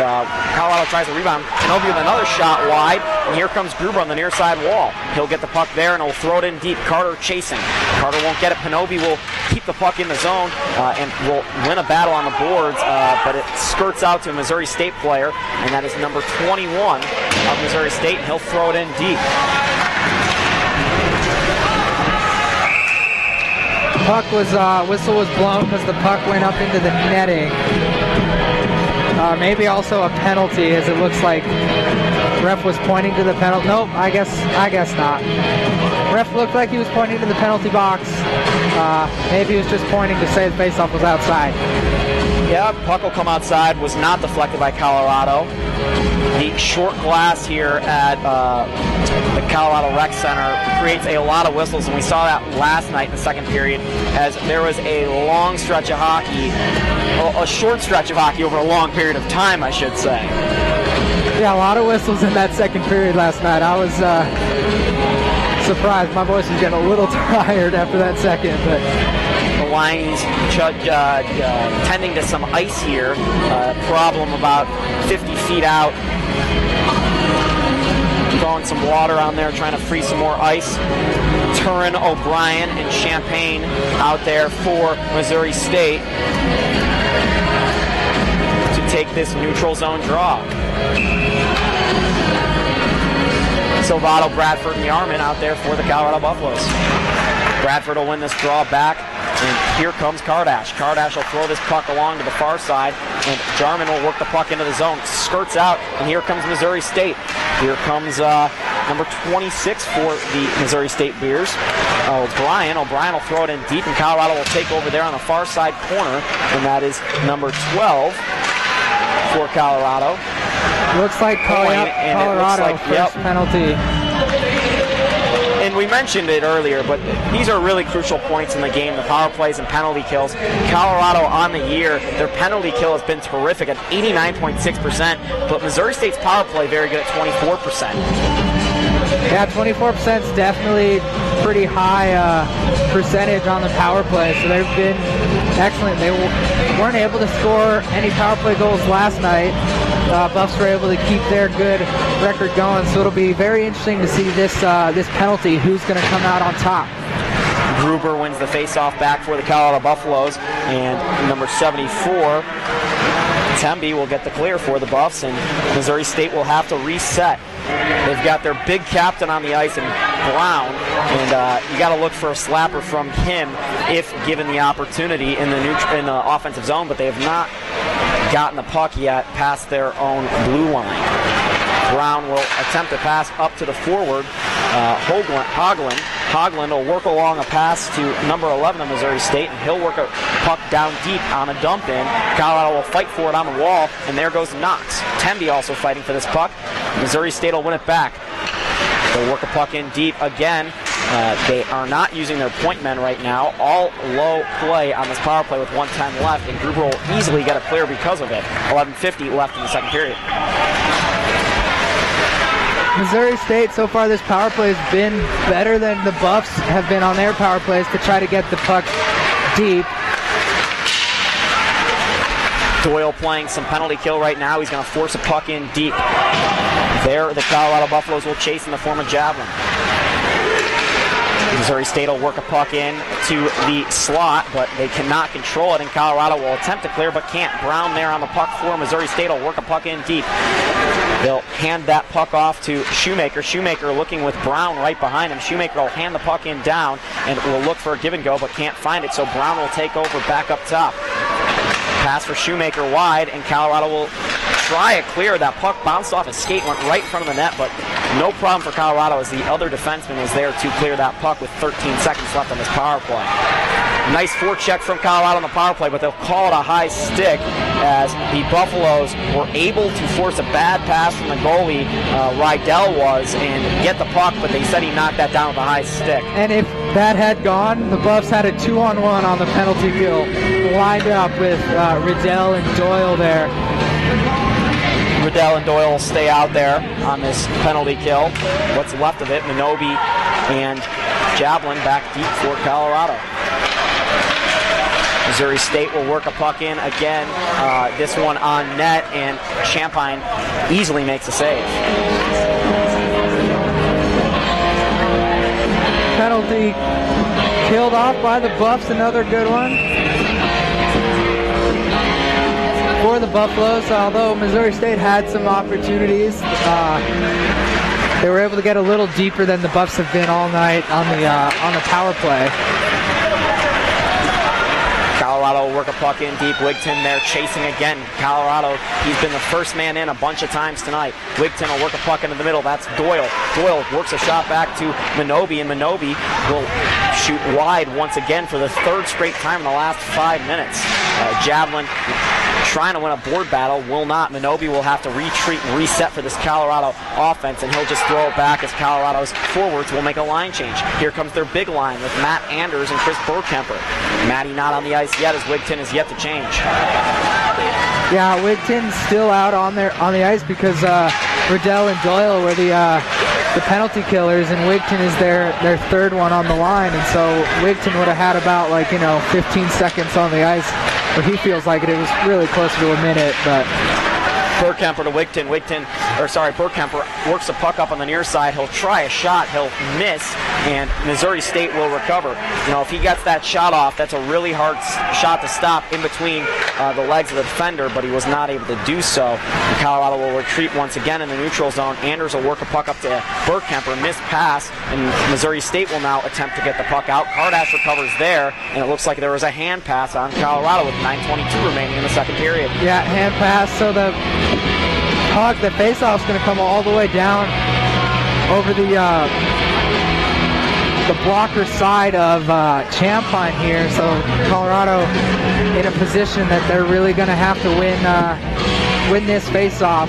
Colorado tries to rebound. Pinobi with another shot wide, and here comes Gruber on the near side wall. He'll get the puck there, and he'll throw it in deep. Carter chasing. Carter won't get it. Pinobi will keep the puck in the zone and will win a battle on the boards, but it skirts out to a Missouri State player, and that is number 21 of Missouri State, and he'll throw it in deep. Puck was whistle was blown because the puck went up into the netting. Maybe also a penalty, as it looks like ref was pointing to the penalty. Nope, I guess not. Ref looked like he was pointing to the penalty box. Maybe he was just pointing to say the faceoff was outside. Yeah, puck will come outside. Was not deflected by Colorado. The short glass here at the Colorado Rec Center creates a lot of whistles, and we saw that last night in the second period as there was a long stretch of hockey, a short stretch of hockey over a long period of time, I should say. Yeah, a lot of whistles in that second period last night. I was surprised. My voice was getting a little tired after that second, but the line's tending to some ice here. Problem about 50 feet out. Throwing some water on there, trying to free some more ice. Turin, O'Brien, and Champagne out there for Missouri State to take this neutral zone draw. Silvato, Bradford, and Yarman out there for the Colorado Buffaloes. Bradford will win this draw back, and here comes Kardash. Kardash will throw this puck along to the far side, and Jarman will work the puck into the zone. Skirts out, and here comes Missouri State. Here comes number 26 for the Missouri State Bears, O'Brien. O'Brien will throw it in deep, and Colorado will take over there on the far side corner, and that is number 12 for Colorado. Looks like Colorado first penalty. And we mentioned it earlier, but these are really crucial points in the game, the power plays and penalty kills. Colorado on the year, their penalty kill has been terrific at 89.6%, but Missouri State's power play very good at 24%. Yeah, 24% is definitely pretty high percentage on the power play, so they've been excellent. They weren't able to score any power play goals last night. Buffs were able to keep their good record going, so it'll be very interesting to see this penalty, who's going to come out on top. Gruber wins the face-off back for the Colorado Buffaloes, and number 74, Temby, will get the clear for the Buffs, and Missouri State will have to reset. They've got their big captain on the ice in Brown, and you got to look for a slapper from him if given the opportunity in the offensive zone, but they have not gotten the puck yet past their own blue line. Brown will attempt a pass up to the forward. Hoagland will work along a pass to number 11 of Missouri State, and he'll work a puck down deep on a dump in. Colorado will fight for it on the wall, and there goes Knox. Temby also fighting for this puck. Missouri State will win it back. They'll work a puck in deep again. They are not using their point men right now. All low play on this power play with 1:10 left, and Gruber will easily get a clear because of it. 11:50 left in the second period. Missouri State, so far this power play has been better than the Buffs have been on their power plays to try to get the puck deep. Doyle playing some penalty kill right now. He's going to force a puck in deep. There, the Colorado Buffaloes will chase in the form of Javelin. Missouri State will work a puck in to the slot, but they cannot control it, and Colorado will attempt to clear but can't. Brown there on the puck for Missouri State will work a puck in deep. They'll hand that puck off to Shoemaker. Shoemaker looking with Brown right behind him. Shoemaker will hand the puck in down and will look for a give and go but can't find it, so Brown will take over back up top. Pass for Shoemaker wide, and Colorado will try a clear. That puck bounced off his skate, went right in front of the net, but no problem for Colorado as the other defenseman was there to clear that puck with 13 seconds left on this power play. Nice forecheck from Colorado on the power play, but they'll call it a high stick as the Buffaloes were able to force a bad pass from the goalie, Rydell was, and get the puck, but they said he knocked that down with a high stick. And if that had gone, the Buffs had a 2-on-1 on the penalty kill, lined up with Rydell and Doyle there. Rydell and Doyle will stay out there on this penalty kill. What's left of it, Minobi and Javelin back deep for Colorado. Missouri State will work a puck in again, this one on net, and Champagne easily makes a save. Penalty killed off by the Buffs, another good one for the Buffaloes. Although Missouri State had some opportunities, they were able to get a little deeper than the Buffs have been all night on the power play. Colorado will work a puck in deep. Wigton there chasing again. Colorado, he's been the first man in a bunch of times tonight. Wigton will work a puck into the middle. That's Doyle. Doyle works a shot back to Minobi, and Minobi will shoot wide once again for the third straight time in the last 5 minutes. Javelin trying to win a board battle, will not. Minobi will have to retreat and reset for this Colorado offense, and he'll just throw it back as Colorado's forwards will make a line change. Here comes their big line with Matt Anders and Chris Burkemper. Matty not on the ice yet as Wigton is yet to change. Yeah, Wigton's still out on the ice because Rydell and Doyle were the penalty killers, and Wigton is their third one on the line, and so Wigton would have had about 15 seconds on the ice, but he feels like it was really closer to a minute. But Burkemper to Wigton. Burkemper works the puck up on the near side. He'll try a shot. He'll miss, and Missouri State will recover. If he gets that shot off, that's a really hard shot to stop in between the legs of the defender, but he was not able to do so. And Colorado will retreat once again in the neutral zone. Anders will work a puck up to Burkemper. Missed pass, and Missouri State will now attempt to get the puck out. Kardash recovers there, and it looks like there was a hand pass on Colorado with 9:22 remaining in the second period. Yeah, hand pass, so the puck. The faceoff's going to come all the way down over the blocker side of Champaign here. So Colorado in a position that they're really going to have to win this faceoff.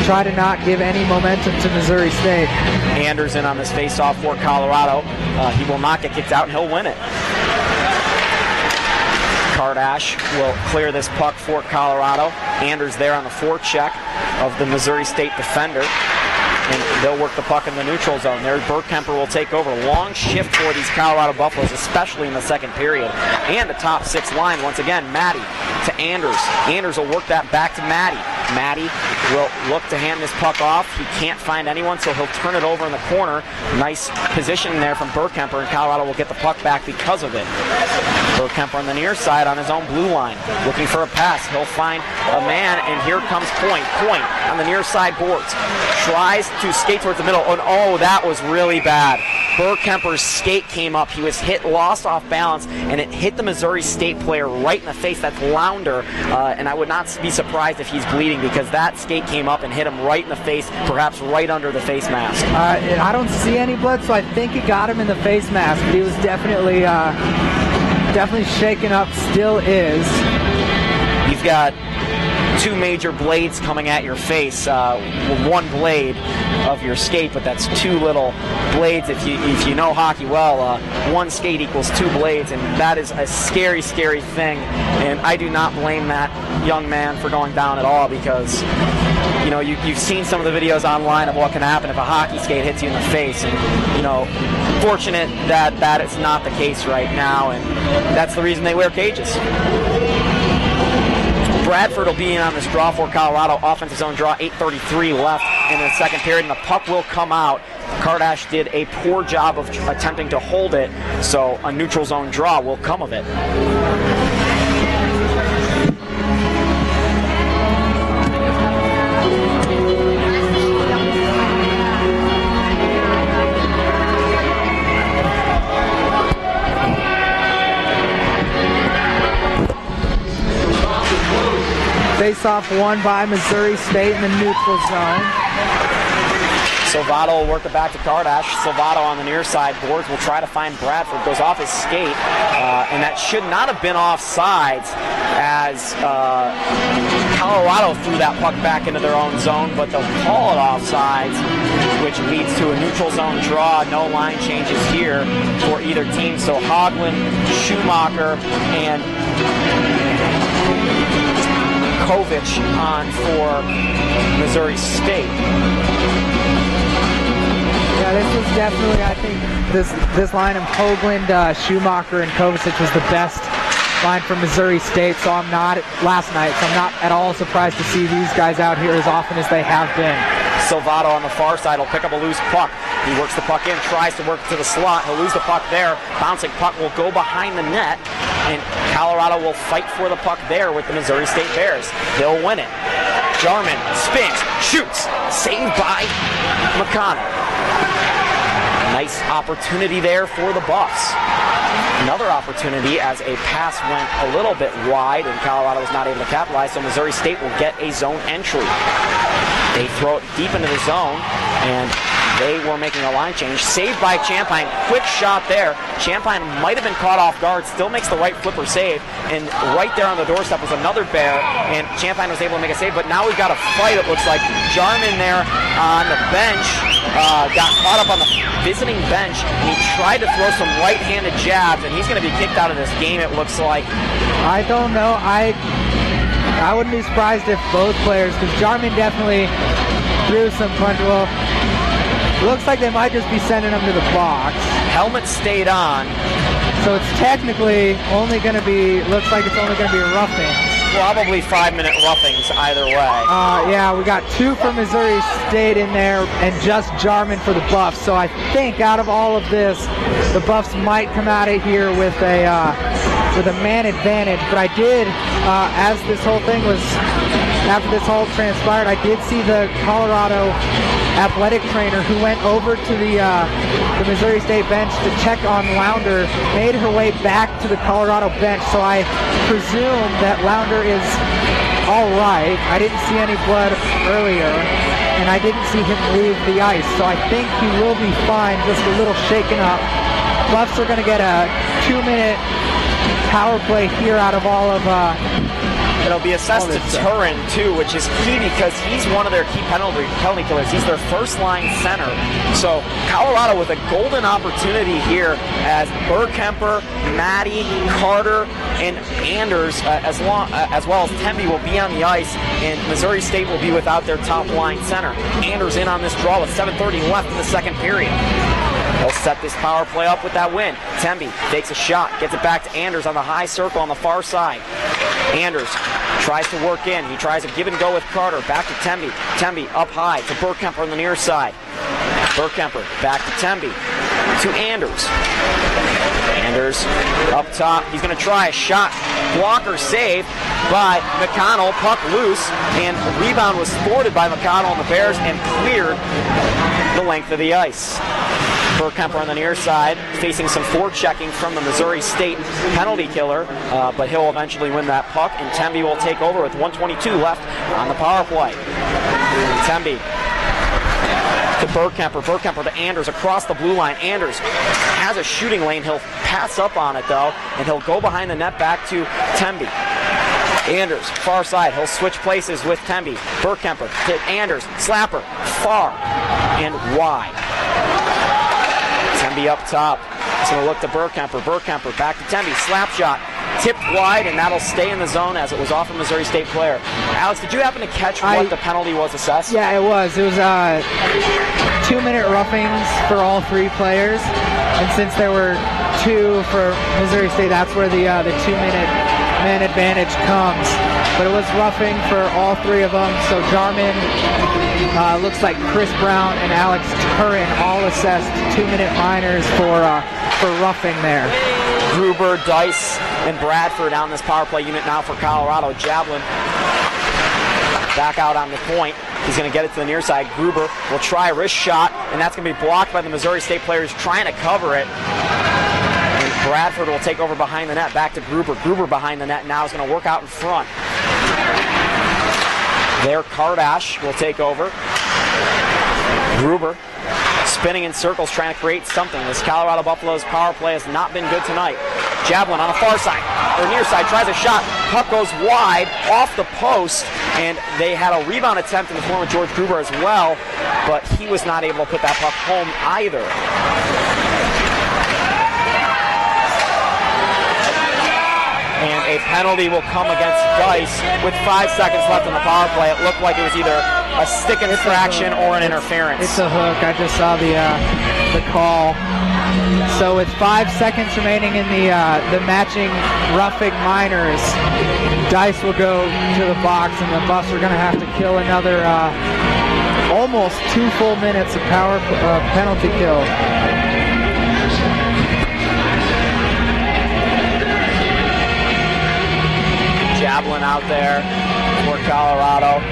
Try to not give any momentum to Missouri State. Anderson on this faceoff for Colorado. He will not get kicked out, and he'll win it. Kardash will clear this puck for Colorado. Anders there on the forecheck of the Missouri State defender. And they'll work the puck in the neutral zone. There, Bergkemper will take over. Long shift for these Colorado Buffaloes, especially in the second period. And the top six line, once again, Maddie to Anders. Anders will work that back to Maddie. Maddie will look to hand this puck off. He can't find anyone, so he'll turn it over in the corner. Nice position there from Bergkemper, and Colorado will get the puck back because of it. Bergkemper on the near side on his own blue line, looking for a pass. He'll find a man, and here comes Point. Point on the near side boards. Tries to skate towards the middle, and oh, that was really bad. Bergkemper's skate came up. He was hit, lost off balance, and it hit the Missouri State player right in the face. That's Lounder, and I would not be surprised if he's bleeding because that skate came up and hit him right in the face, perhaps right under the face mask. I don't see any blood, so I think it got him in the face mask. But he was definitely shaken up, still is. You've got two major blades coming at your face. One blade of your skate, but that's two little blades. If you know hockey well, one skate equals two blades, and that is a scary, scary thing. And I do not blame that young man for going down at all because, you know, you've seen some of the videos online of what can happen if a hockey skate hits you in the face. And, you know, fortunate that is not the case right now, and that's the reason they wear cages. Bradford will be in on this draw for Colorado. Offensive zone draw, 8:33 left in the second period, and the puck will come out. Kardash did a poor job of attempting to hold it, so a neutral zone draw will come of it. Face-off won by Missouri State in the neutral zone. Silvato will work it back to Kardash. Silvato on the near side boards will try to find Bradford. Goes off his skate, and that should not have been offsides as Colorado threw that puck back into their own zone, but they'll call it offsides, which leads to a neutral zone draw. No line changes here for either team. So Hoagland, Schumacher, and Kovic on for Missouri State. Yeah, this was definitely, I think, this line of Hoagland, Schumacher, and Kovacic was the best line for Missouri State. So I'm not at all surprised to see these guys out here as often as they have been. Silvato on the far side will pick up a loose puck. He works the puck in, tries to work to the slot. He'll lose the puck there. Bouncing puck will go behind the net, and Colorado will fight for the puck there with the Missouri State Bears. They'll win it. Jarman spins, shoots, saved by McConnell. Nice opportunity there for the Buffs. Another opportunity as a pass went a little bit wide and Colorado was not able to capitalize, so Missouri State will get a zone entry. They throw it deep into the zone, and they were making a line change. Saved by Champaign. Quick shot there. Champaign might have been caught off guard. Still makes the right flipper save. And right there on the doorstep was another Bear, and Champaign was able to make a save. But now we've got a fight, it looks like. Jarman there on the bench got caught up on the visiting bench, and he tried to throw some right-handed jabs, and he's going to be kicked out of this game, it looks like. I don't know. I wouldn't be surprised if both players, because Jarman definitely threw some punch. Well, looks like they might just be sending him to the box. Helmet stayed on. So it's technically only going to be, looks like it's only going to be a roughing. Probably 5-minute roughings either way. Yeah, we got 2 for Missouri State in there and just Jarman for the Buffs. So I think out of all of this, the Buffs might come out of here with a man advantage. But I did, as this whole thing was, after this whole transpired, I did see the Colorado athletic trainer who went over to the Missouri State bench to check on Lounder, made her way back to the Colorado bench. So I presume that Lounder is all right. I didn't see any blood earlier, and I didn't see him leave the ice, so I think he will be fine, just a little shaken up. Buffs are going to get a 2-minute power play here out of all of It'll be assessed to Turin, too, which is key because he's one of their key penalty killers. He's their first-line center. So Colorado with a golden opportunity here as Bergkemper, Maddie, Carter, and Anders, as well as Temby, will be on the ice, and Missouri State will be without their top-line center. Anders in on this draw with 7:30 left in the second period. He'll set this power play up with that win. Temby takes a shot, gets it back to Anders on the high circle on the far side. Anders tries to work in. He tries to give and go with Carter. Back to Temby. Temby up high to Bergkemper on the near side. Bergkemper back to Temby. To Anders. Anders up top. He's going to try a shot. Blocker save by McConnell. Puck loose. And the rebound was thwarted by McConnell and the Bears and cleared the length of the ice. Bergkemper on the near side, facing some forechecking from the Missouri State penalty killer, but he'll eventually win that puck, and Temby will take over with 1:22 left on the power play. Temby to Bergkemper, Bergkemper to Anders across the blue line. Anders has a shooting lane. He'll pass up on it, though, and he'll go behind the net back to Temby. Anders, far side, he'll switch places with Temby. Bergkemper to Anders, slapper, far and wide. Temby up top. He's going to look to Bergkemper. Bergkemper back to Temby. Slap shot. Tipped wide, and that'll stay in the zone as it was off a Missouri State player. Alex, did you happen to catch what the penalty was assessed? Yeah, it was. It was 2-minute roughings for all three players. And since there were 2 for Missouri State, that's where the 2-minute man advantage comes. But it was roughing for all 3 of them. So Jarman, looks like Chris Brown and Alex Turin all assessed 2-minute minors for roughing there. Gruber, Dice, and Bradford on this power play unit now for Colorado. Jablin back out on the point. He's going to get it to the near side. Gruber will try a wrist shot, and that's going to be blocked by the Missouri State players trying to cover it. And Bradford will take over behind the net. Back to Gruber. Gruber behind the net now is going to work out in front. There, Kardash will take over. Gruber spinning in circles, trying to create something. This Colorado Buffaloes power play has not been good tonight. Jablin on the far side, or near side, tries a shot. Puck goes wide, off the post, and they had a rebound attempt in the form of George Gruber as well, but he was not able to put that puck home either. And a penalty will come against Dice with 5 seconds left in the power play. It looked like it was either a stick infraction or an interference. It's a hook. I just saw the call. So with 5 seconds remaining in the matching roughing minors, Dice will go to the box, and the Buffs are going to have to kill another almost 2 full minutes of power penalty kill. Jablin out there for Colorado.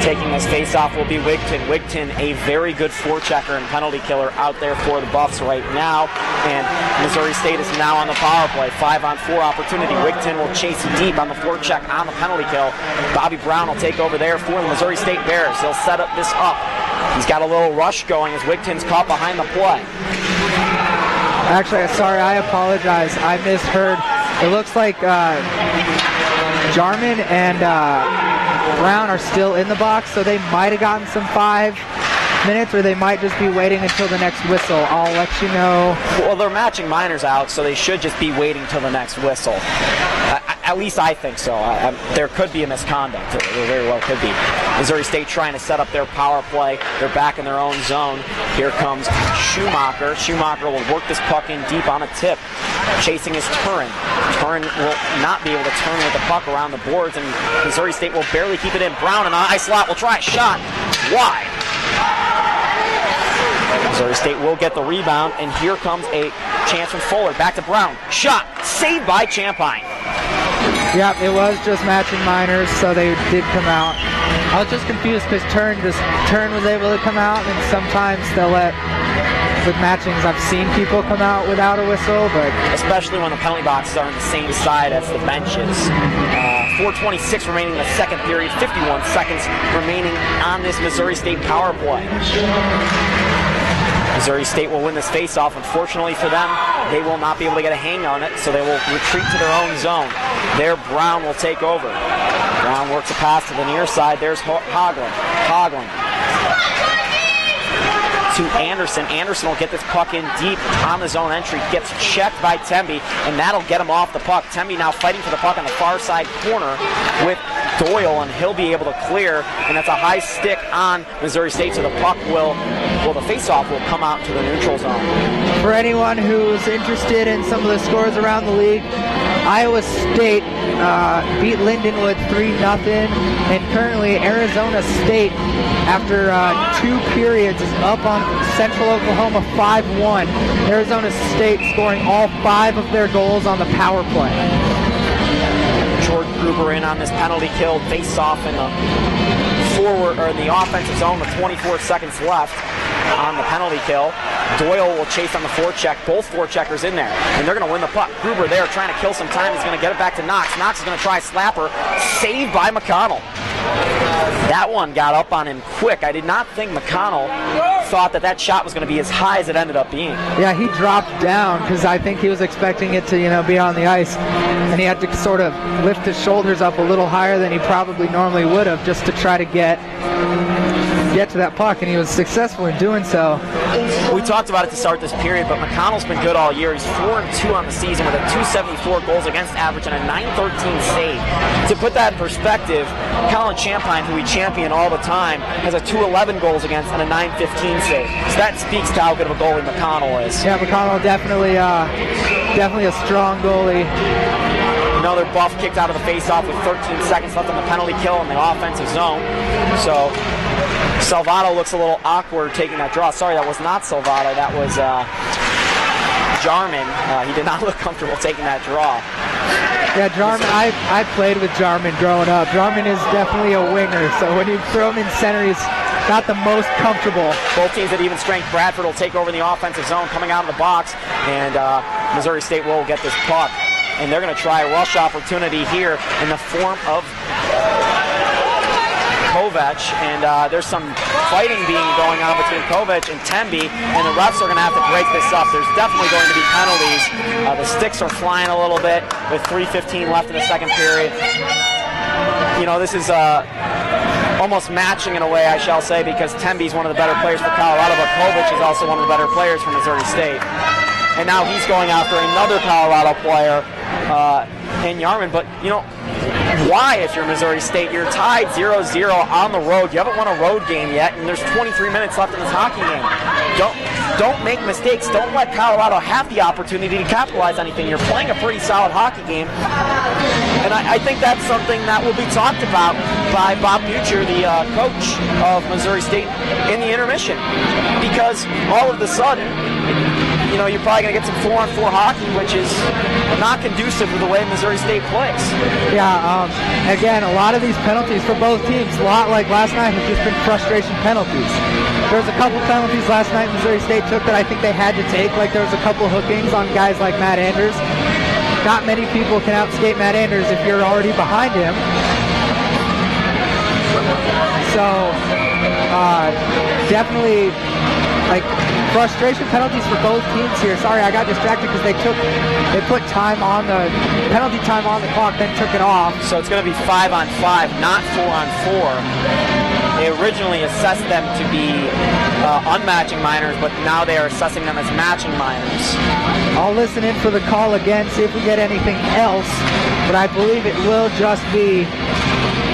Taking this face-off will be Wigton. Wigton, a very good forechecker and penalty killer out there for the Buffs right now. And Missouri State is now on the power play. 5-on-4 opportunity. Wigton will chase deep on the forecheck on the penalty kill. Bobby Brown will take over there for the Missouri State Bears. He'll set up this up. He's got a little rush going as Wigton's caught behind the play. Actually, sorry, I apologize. I misheard. It looks like Jarman and Brown are still in the box, so they might have gotten some 5 minutes, or they might just be waiting until the next whistle. I'll let you know. Well, they're matching minors out, so they should just be waiting till the next whistle. At least I think so. There could be a misconduct. There very well could be. Missouri State trying to set up their power play. They're back in their own zone. Here comes Schumacher. Schumacher will work this puck in deep on a tip. Chasing is Turin. Turin will not be able to turn with the puck around the boards, and Missouri State will barely keep it in. Brown in a high slot will try a shot. Wide. Missouri State will get the rebound, and here comes a chance from Fuller. Back to Brown. Shot. Saved by Champagne. Yep, it was just matching minors, so they did come out. I was just confused because Turn was able to come out, and sometimes they'll let with matchings, I've seen people come out without a whistle, but especially when the penalty boxes are on the same side as the benches. 4:26 remaining in the second period, 51 seconds remaining on this Missouri State power play. Missouri State will win this face-off. Unfortunately for them, they will not be able to get a hang on it, so they will retreat to their own zone. There, Brown will take over. Brown works a pass to the near side. There's Hoagland to Anderson. Anderson will get this puck in deep on the zone entry. Gets checked by Temby, and that'll get him off the puck. Temby now fighting for the puck on the far side corner with Doyle, and he'll be able to clear, and that's a high stick on Missouri State, so the puck the face-off will come out to the neutral zone. For anyone who's interested in some of the scores around the league, Iowa State beat Lindenwood 3-0, and currently Arizona State, after 2 periods, is up on Central Oklahoma 5-1. Arizona State scoring all 5 of their goals on the power play. Jordan Gruber in on this penalty kill, face-off in the forward or in the offensive zone with 24 seconds left on the penalty kill. Doyle will chase on the forecheck. Both forecheckers in there, and they're going to win the puck. Gruber there trying to kill some time. He's going to get it back to Knox. Knox is going to try a slapper. Saved by McConnell. That one got up on him quick. I did not think McConnell thought that shot was going to be as high as it ended up being. Yeah, he dropped down because I think he was expecting it to, be on the ice, and he had to sort of lift his shoulders up a little higher than he probably normally would have, just to try to get to that puck, and he was successful in doing so. We talked about it to start this period, but McConnell's been good all year. He's 4-2 on the season with a .274 goals against average and a .913 save. To put that in perspective, Colin Champagne, who we champion all the time, has a .211 goals against and a .915 save. So that speaks to how good of a goalie McConnell is. Yeah, McConnell definitely a strong goalie. Another buff kicked out of the face-off with 13 seconds left on the penalty kill in the offensive zone. So Salvato looks a little awkward taking that draw. Sorry, that was not Salvato. That was Jarman. He did not look comfortable taking that draw. Yeah, Jarman, I played with Jarman growing up. Jarman is definitely a winger, so when you throw him in center, he's not the most comfortable. Both teams at even strength. Bradford will take over in the offensive zone, coming out of the box, and Missouri State will get this puck. And they're going to try a rush opportunity here in the form of Kovac, and there's some fighting going on between Kovac and Temby, and the refs are going to have to break this up. There's definitely going to be penalties. The sticks are flying a little bit with 3:15 left in the second period. This is almost matching in a way, I shall say, because Temby's one of the better players for Colorado, but Kovac is also one of the better players for Missouri State. And now he's going after another Colorado player in Yarman, but why, if you're Missouri State? You're tied 0-0 on the road. You haven't won a road game yet, and there's 23 minutes left in this hockey game. Don't make mistakes. Don't let Colorado have the opportunity to capitalize on anything. You're playing a pretty solid hockey game, and I think that's something that will be talked about by Bob Butcher, the coach of Missouri State, in the intermission, because all of a sudden, you're probably going to get some 4-on-4 hockey, which is not conducive to the way Missouri State plays. Yeah, again, a lot of these penalties for both teams, a lot like last night, have just been frustration penalties. There was a couple penalties last night Missouri State took that I think they had to take, like there was a couple hookings on guys like Matt Anders. Not many people can outskate Matt Anders if you're already behind him. So, definitely, frustration penalties for both teams here. Sorry, I got distracted because they put time on the penalty time on the clock, then took it off. So it's going to be 5-on-5, not 4-on-4. They originally assessed them to be unmatching minors, but now they are assessing them as matching minors. I'll listen in for the call again, see if we get anything else, but I believe it will just be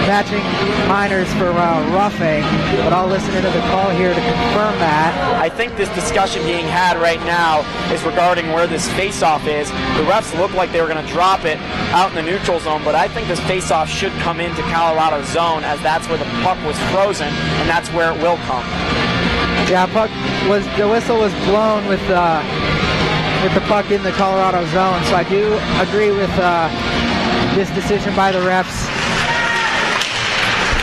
matching minors for roughing, but I'll listen into the call here to confirm that. I think this discussion being had right now is regarding where this face-off is. The refs look like they were going to drop it out in the neutral zone, but I think this face-off should come into Colorado's zone, as that's where the puck was frozen, and that's where it will come. Yeah, the whistle was blown with the puck in the Colorado zone, so I do agree with this decision by the refs.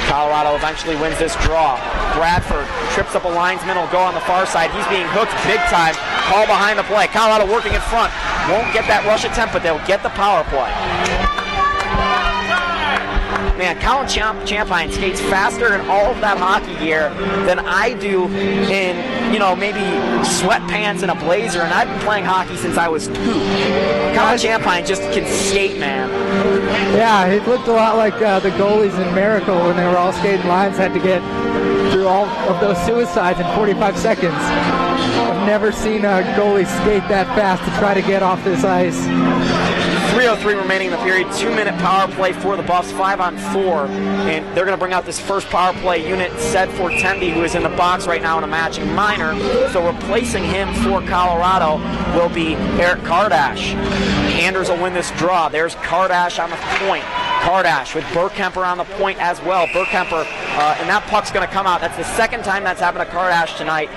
Colorado eventually wins this draw. Bradford trips up a linesman, will go on the far side. He's being hooked big time. Call behind the play. Colorado working in front. Won't get that rush attempt, but they'll get the power play. Man, Colin Champagne skates faster in all of that hockey gear than I do in, maybe sweatpants and a blazer, and I've been playing hockey since I was 2. Colin Champagne just can skate, man. Yeah, it looked a lot like the goalies in Miracle when they were all skating lines, had to get through all of those suicides in 45 seconds. I've never seen a goalie skate that fast to try to get off this ice. 3:03 remaining in the period. 2-minute power play for the Buffs, 5-on-4, and they're going to bring out this first power play unit set for Tembe, who is in the box right now in a matching minor. So replacing him for Colorado will be Eric Kardash. Anders will win this draw. There's Kardash on the point. Kardash with Burkemper on the point as well. Burkemper, and that puck's going to come out. That's the second time that's happened to Kardash tonight,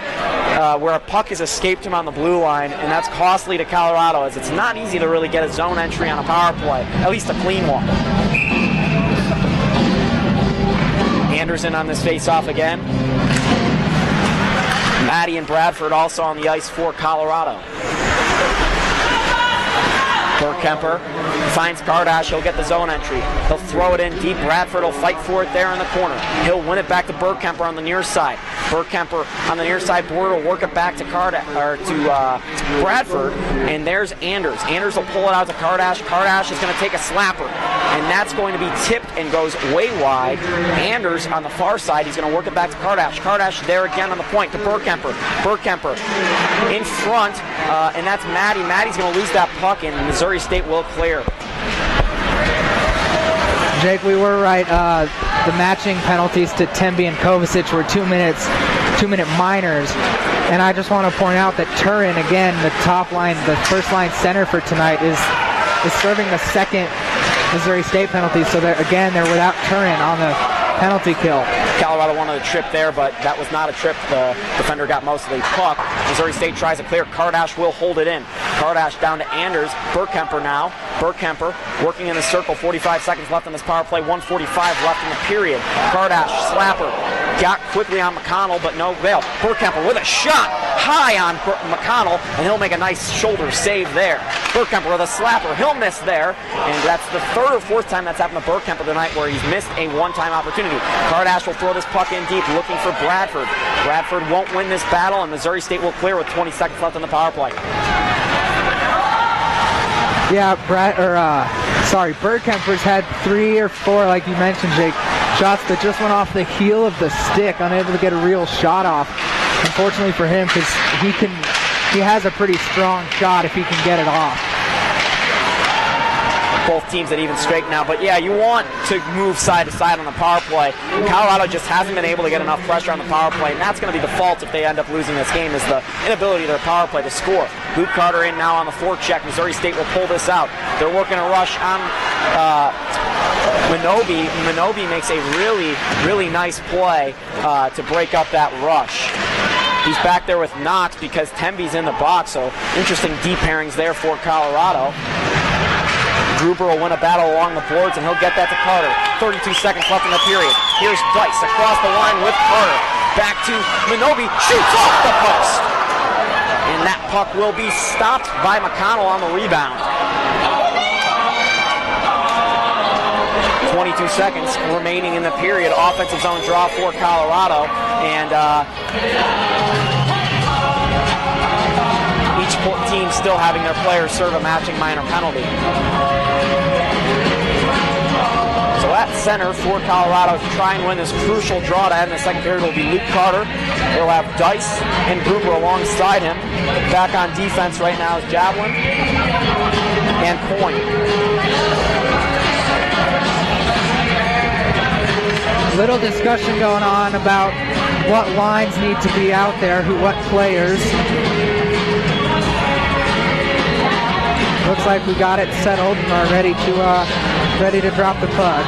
where a puck has escaped him on the blue line, and that's costly to Colorado, as it's not easy to really get a zone entry on a power play, at least a clean one. Anderson on this face-off again. Maddie and Bradford also on the ice for Colorado. Burkemper finds Kardash. He'll get the zone entry. He'll throw it in deep. Bradford will fight for it there in the corner. He'll win it back to Burkemper on the near side. Burkemper on the near side border will work it back to Bradford, and there's Anders. Anders will pull it out to Kardash. Kardash is going to take a slapper, and that's going to be tipped and goes way wide. Anders on the far side, he's going to work it back to Kardash. Kardash there again on the point to Burkemper. Burkemper in front, and that's Maddie. Maddie's going to lose that puck, and Missouri State will clear. Jake, we were right. The matching penalties to Tembe and Kovacic were 2-minute minors. And I just want to point out that Turin, again, the top line, the first line center for tonight, is serving the second Missouri State penalty. So they're without Turin on the penalty kill. Colorado wanted a trip there, but that was not a trip. The defender got most of the puck. Missouri State tries to clear. Kardash will hold it in. Kardash down to Anders. Burkemper now. Burkemper working in the circle. 45 seconds left in this power play. 1:45 left in the period. Kardash, slapper. Got quickly on McConnell, but no avail. Burkemper with a shot high on McConnell, and he'll make a nice shoulder save there. Burkemper with a slapper. He'll miss there, and that's the third or fourth time that's happened to Burkemper tonight where he's missed a one-time opportunity. Kardash will throw this puck in deep, looking for Bradford. Bradford won't win this battle, and Missouri State will clear with 20 seconds left in the power play. Yeah, Burkemper's had 3 or 4, like you mentioned, Jake, shots that just went off the heel of the stick, unable to get a real shot off. Unfortunately for him, because he has a pretty strong shot if he can get it off. Both teams at even strength now, but yeah, you want to move side to side on the power play. Colorado just hasn't been able to get enough pressure on the power play, and that's going to be the fault if they end up losing this game, is the inability of their power play to score. Luke Carter in now on the forecheck. Missouri State will pull this out. They're working a rush on Minobi. Minobi makes a really, really nice play to break up that rush. He's back there with Knox because Tembe's in the box, so interesting deep pairings there for Colorado. Gruber will win a battle along the boards, and he'll get that to Carter. 32 seconds left in the period. Here's Dice across the line with Carter. Back to Minobi. Shoots off the post. And that puck will be stopped by McConnell on the rebound. 22 seconds remaining in the period. Offensive zone draw for Colorado. And each team still having their players serve a matching minor penalty. So at center for Colorado to try and win this crucial draw to end the second period will be Luke Carter. He'll have Dice and Gruber alongside him. Back on defense right now is Javelin and Coyne. Little discussion going on about what lines need to be out there, what players. Looks like we got it settled and are ready to drop the puck.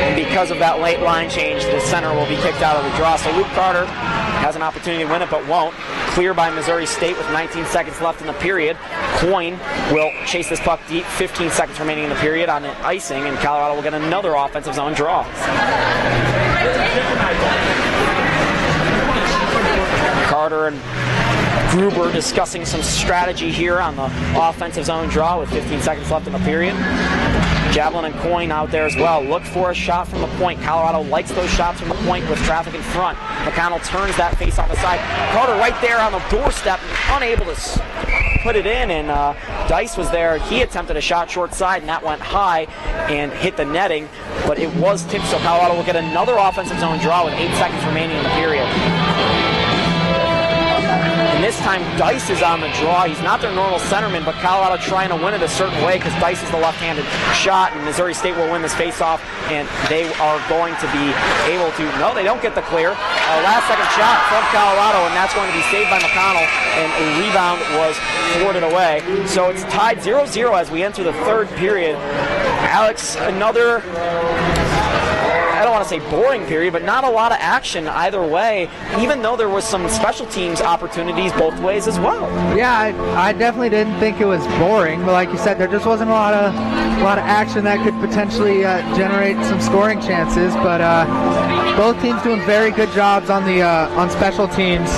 And because of that late line change, the center will be kicked out of the draw. So Luke Carter has an opportunity to win it, but won't. clear by Missouri State with 19 seconds left in the period. Coyne will chase this puck deep, 15 seconds remaining in the period on an icing, and Colorado will get another offensive zone draw. Carter and Gruber discussing some strategy here on the offensive zone draw with 15 seconds left in the period. Javelin and Coyne out there as well. Look for a shot from the point. Colorado likes those shots from the point with traffic in front. McConnell turns that face off the side. Carter right there on the doorstep, unable to put it in, and Dice was there. He attempted a shot short side, and that went high and hit the netting, but it was tipped, so Colorado will get another offensive zone draw with 8 seconds remaining in the period. And this time Dice is on the draw. He's not their normal centerman, but Colorado trying to win it a certain way because Dice is the left-handed shot, and Missouri State will win this face-off, and they are going to be able to, no, they don't get the clear. Last-second shot from Colorado, and that's going to be saved by McConnell, and a rebound was thwarted away. So it's tied 0-0 as we enter the third period. Alex, another, I don't want to say boring period, but not a lot of action either way, even though there was some special teams opportunities both ways as well. Yeah, I definitely didn't think it was boring, but like you said, there just wasn't a lot of action that could potentially generate some scoring chances. But both teams doing very good jobs on the on special teams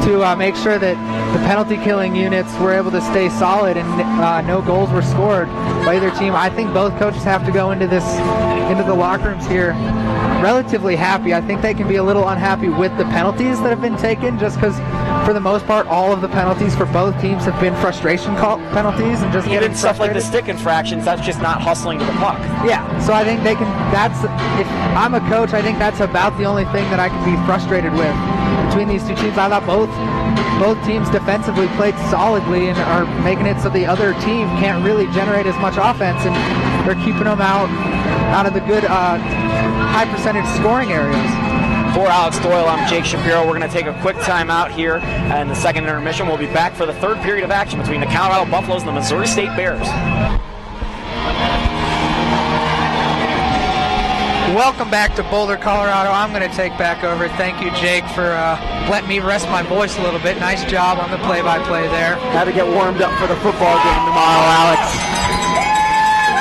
to make sure that the penalty killing units were able to stay solid and no goals were scored by either team. I think both coaches have to go into the locker rooms here relatively happy. I think they can be a little unhappy with the penalties that have been taken, just because for the most part all of the penalties for both teams have been frustration call penalties and just even stuff like the stick infractions. That's just not hustling to the puck. Yeah, so I think they can. If I'm a coach, I think that's about the only thing that I can be frustrated with between these two teams. I thought both teams defensively played solidly and are making it so the other team can't really generate as much offense, and they're keeping them out of the good high percentage scoring areas. For Alex Doyle, I'm Jake Shapiro. We're going to take a quick timeout here and the second intermission. We'll be back for the third period of action between the Colorado Buffaloes and the Missouri State Bears. Welcome back to Boulder, Colorado. I'm going to take back over. Thank you, Jake, for letting me rest my voice a little bit. Nice job on the play-by-play there. Had to get warmed up for the football game tomorrow, Alex.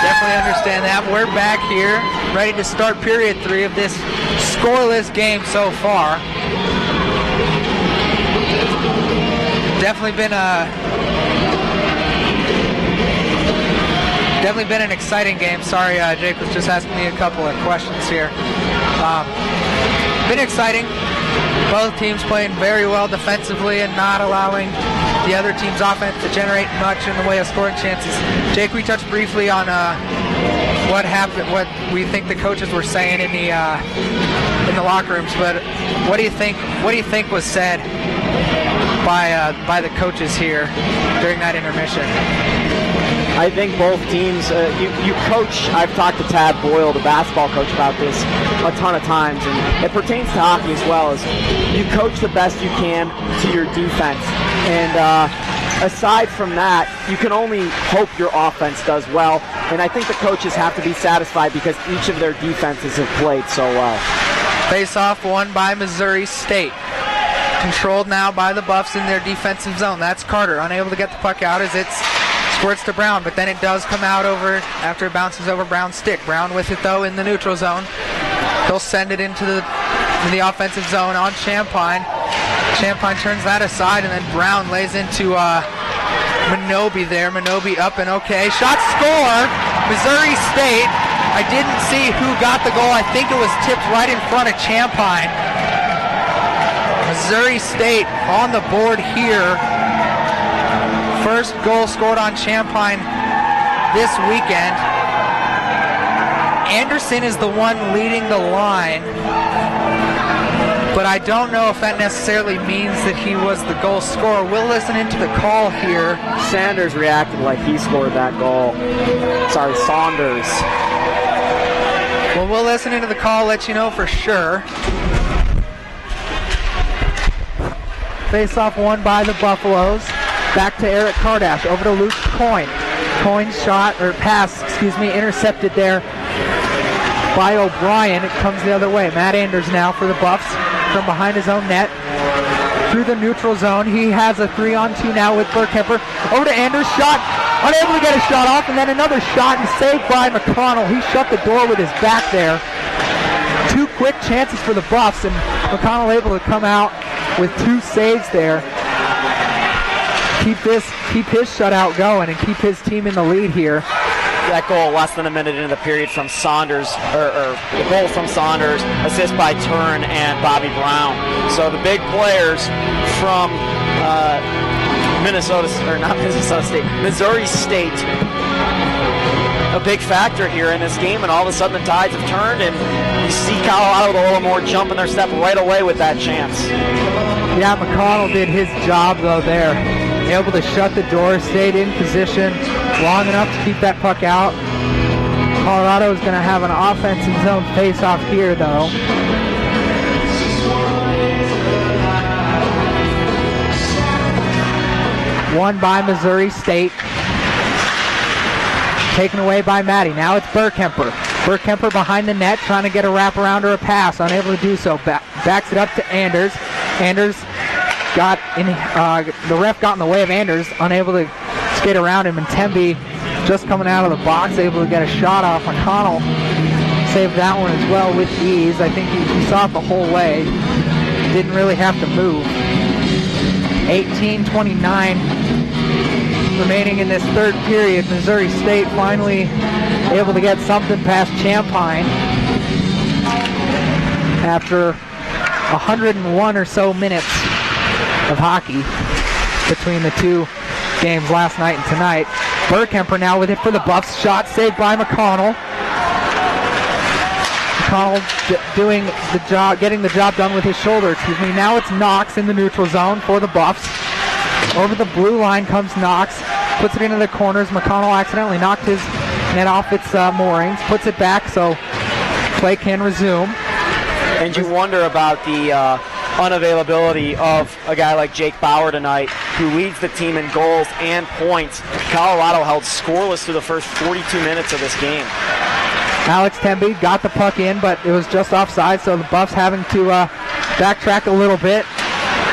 Definitely understand that. We're back here, ready to start period 3 of this scoreless game so far. Definitely been an exciting game. Sorry, Jake was just asking me a couple of questions here. Been exciting. Both teams playing very well defensively and not allowing the other team's offense to generate much in the way of scoring chances. Jake, we touched briefly on what happened, what we think the coaches were saying in the locker rooms. But what do you think was said by the coaches here during that intermission? I think both teams, you coach, I've talked to Tad Boyle, the basketball coach, about this a ton of times, and it pertains to hockey as well, as you coach the best you can to your defense. And aside from that, you can only hope your offense does well, and I think the coaches have to be satisfied because each of their defenses have played so well. Face-off won by Missouri State. Controlled now by the Buffs in their defensive zone. That's Carter, unable to get the puck out as it's squirts to Brown, but then it does come out over after it bounces over Brown's stick. Brown with it though in the neutral zone. He'll send it into the offensive zone on Champagne. Champagne turns that aside, and then Brown lays into Minobi there. Minobi up and okay. Shot score, Missouri State. I didn't see who got the goal. I think it was tipped right in front of Champagne. Missouri State on the board here. First goal scored on Champagne this weekend. Anderson is the one leading the line, but I don't know if that necessarily means that he was the goal scorer. We'll listen into the call here. Sanders reacted like he scored that goal. Sorry, Saunders. Well, we'll listen into the call, let you know for sure. Face-off won by the Buffaloes. Back to Eric Kardash, over to Luke Coyne. Coyne's shot, or pass, intercepted there by O'Brien. It comes the other way. Matt Anders now for the Buffs from behind his own net. through the neutral zone. He has a 3-on-2 now with Burkemper. Over to Anders, shot, unable to get a shot off, and then another shot and saved by McConnell. He shut the door with his back there. 2 quick chances for the Buffs, and McConnell able to come out with 2 saves there. Keep his shutout going and keep his team in the lead here. That goal less than a minute into the period from Saunders, or the goal from Saunders, assist by Turn and Bobby Brown. So the big players from Missouri State, a big factor here in this game, and all of a sudden the tides have turned, and you see Colorado with a little more jump in their step right away with that chance. Yeah, McConnell did his job though there. Able to shut the door, stayed in position long enough to keep that puck out. Colorado is going to have an offensive zone face-off here though. Won by Missouri State. Taken away by Maddie. Now it's Burkemper. Burkemper behind the net, trying to get a wraparound or a pass. Unable to do so. Backs it up to Anders. Anders got in. The ref got in the way of Anders. Unable to skate around him. And Temby just coming out of the box, able to get a shot off. McConnell saved that one as well with ease. I think he saw it the whole way. Didn't really have to move. 18:29 remaining in this third period. Missouri State finally able to get something past Champaign after 101 or so minutes of hockey between the two games last night and tonight. Burkemper now with it for the Buffs. Shot saved by McConnell. McConnell doing the job, getting the job done with his shoulder. Now it's Knox in the neutral zone for the Buffs. Over the blue line comes Knox. Puts it into the corners. McConnell accidentally knocked his net off its moorings. Puts it back so play can resume. And you wonder about the unavailability of a guy like Jake Bauer tonight, who leads the team in goals and points. Colorado held scoreless through the first 42 minutes of this game. Alex Temby got the puck in, but it was just offside, so the Buffs having to backtrack a little bit.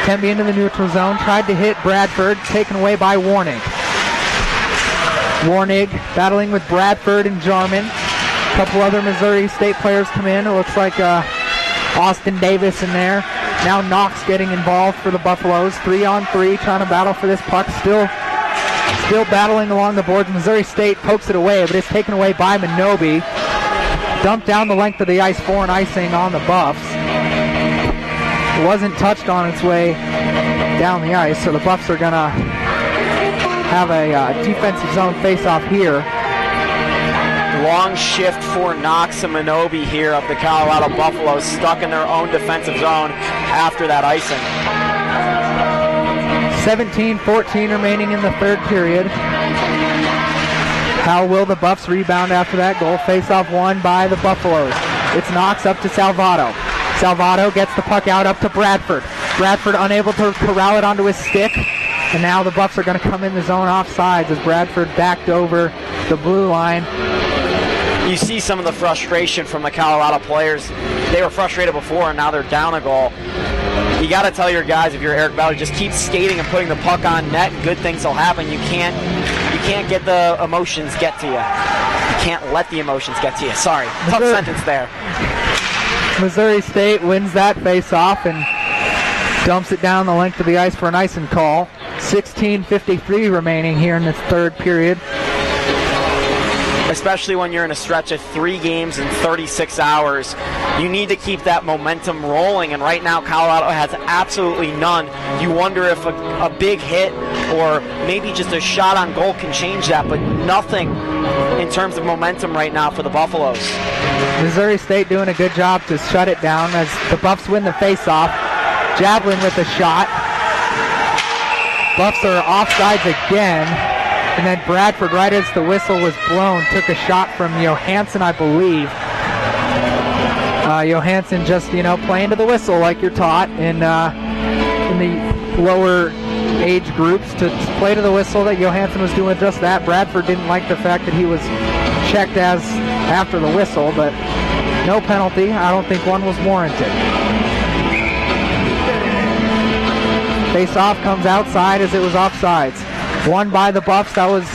Temby into the neutral zone, tried to hit Bradford, taken away by Warnig. Warnig battling with Bradford and Jarman. A couple other Missouri State players come in. It looks like Austin Davis in there. Now Knox getting involved for the Buffaloes. 3-on-3, trying to battle for this puck. Still battling along the boards. Missouri State pokes it away, but it's taken away by Minobi. Dumped down the length of the ice for an icing on the Buffs. It wasn't touched on its way down the ice, so the Buffs are going to have a defensive zone face-off here. Long shift for Knox and Minobi here of the Colorado Buffaloes, stuck in their own defensive zone after that icing. 17-14 remaining in the third period. How will the Buffs rebound after that goal? Face-off won by the Buffaloes. It's Knox up to Salvato. Salvato gets the puck out up to Bradford. Bradford unable to corral it onto his stick. And now the Buffs are going to come in the zone offsides as Bradford backed over the blue line. You see some of the frustration from the Colorado players. They were frustrated before, and now they're down a goal. You got to tell your guys, if you're Eric Ballard, just keep skating and putting the puck on net, and good things will happen. You can't get the emotions get to you. You can't let the emotions get to you. Sorry, tough sentence there. Missouri State wins that face-off and dumps it down the length of the ice for an icing call. 16:53 remaining here in this third period. Especially when you're in a stretch of 3 games in 36 hours. You need to keep that momentum rolling, and right now Colorado has absolutely none. You wonder if a big hit or maybe just a shot on goal can change that, but nothing in terms of momentum right now for the Buffaloes. Missouri State doing a good job to shut it down as the Buffs win the face-off. Javelin with a shot. Buffs are offsides again. And then Bradford, right as the whistle was blown, took a shot from Johansson, I believe. Johansson just, playing to the whistle like you're taught in the lower age groups to play to the whistle. That Johansson was doing just that. Bradford didn't like the fact that he was checked as after the whistle, but no penalty. I don't think one was warranted. Face-off comes outside as it was offsides. Won by the Buffs. That was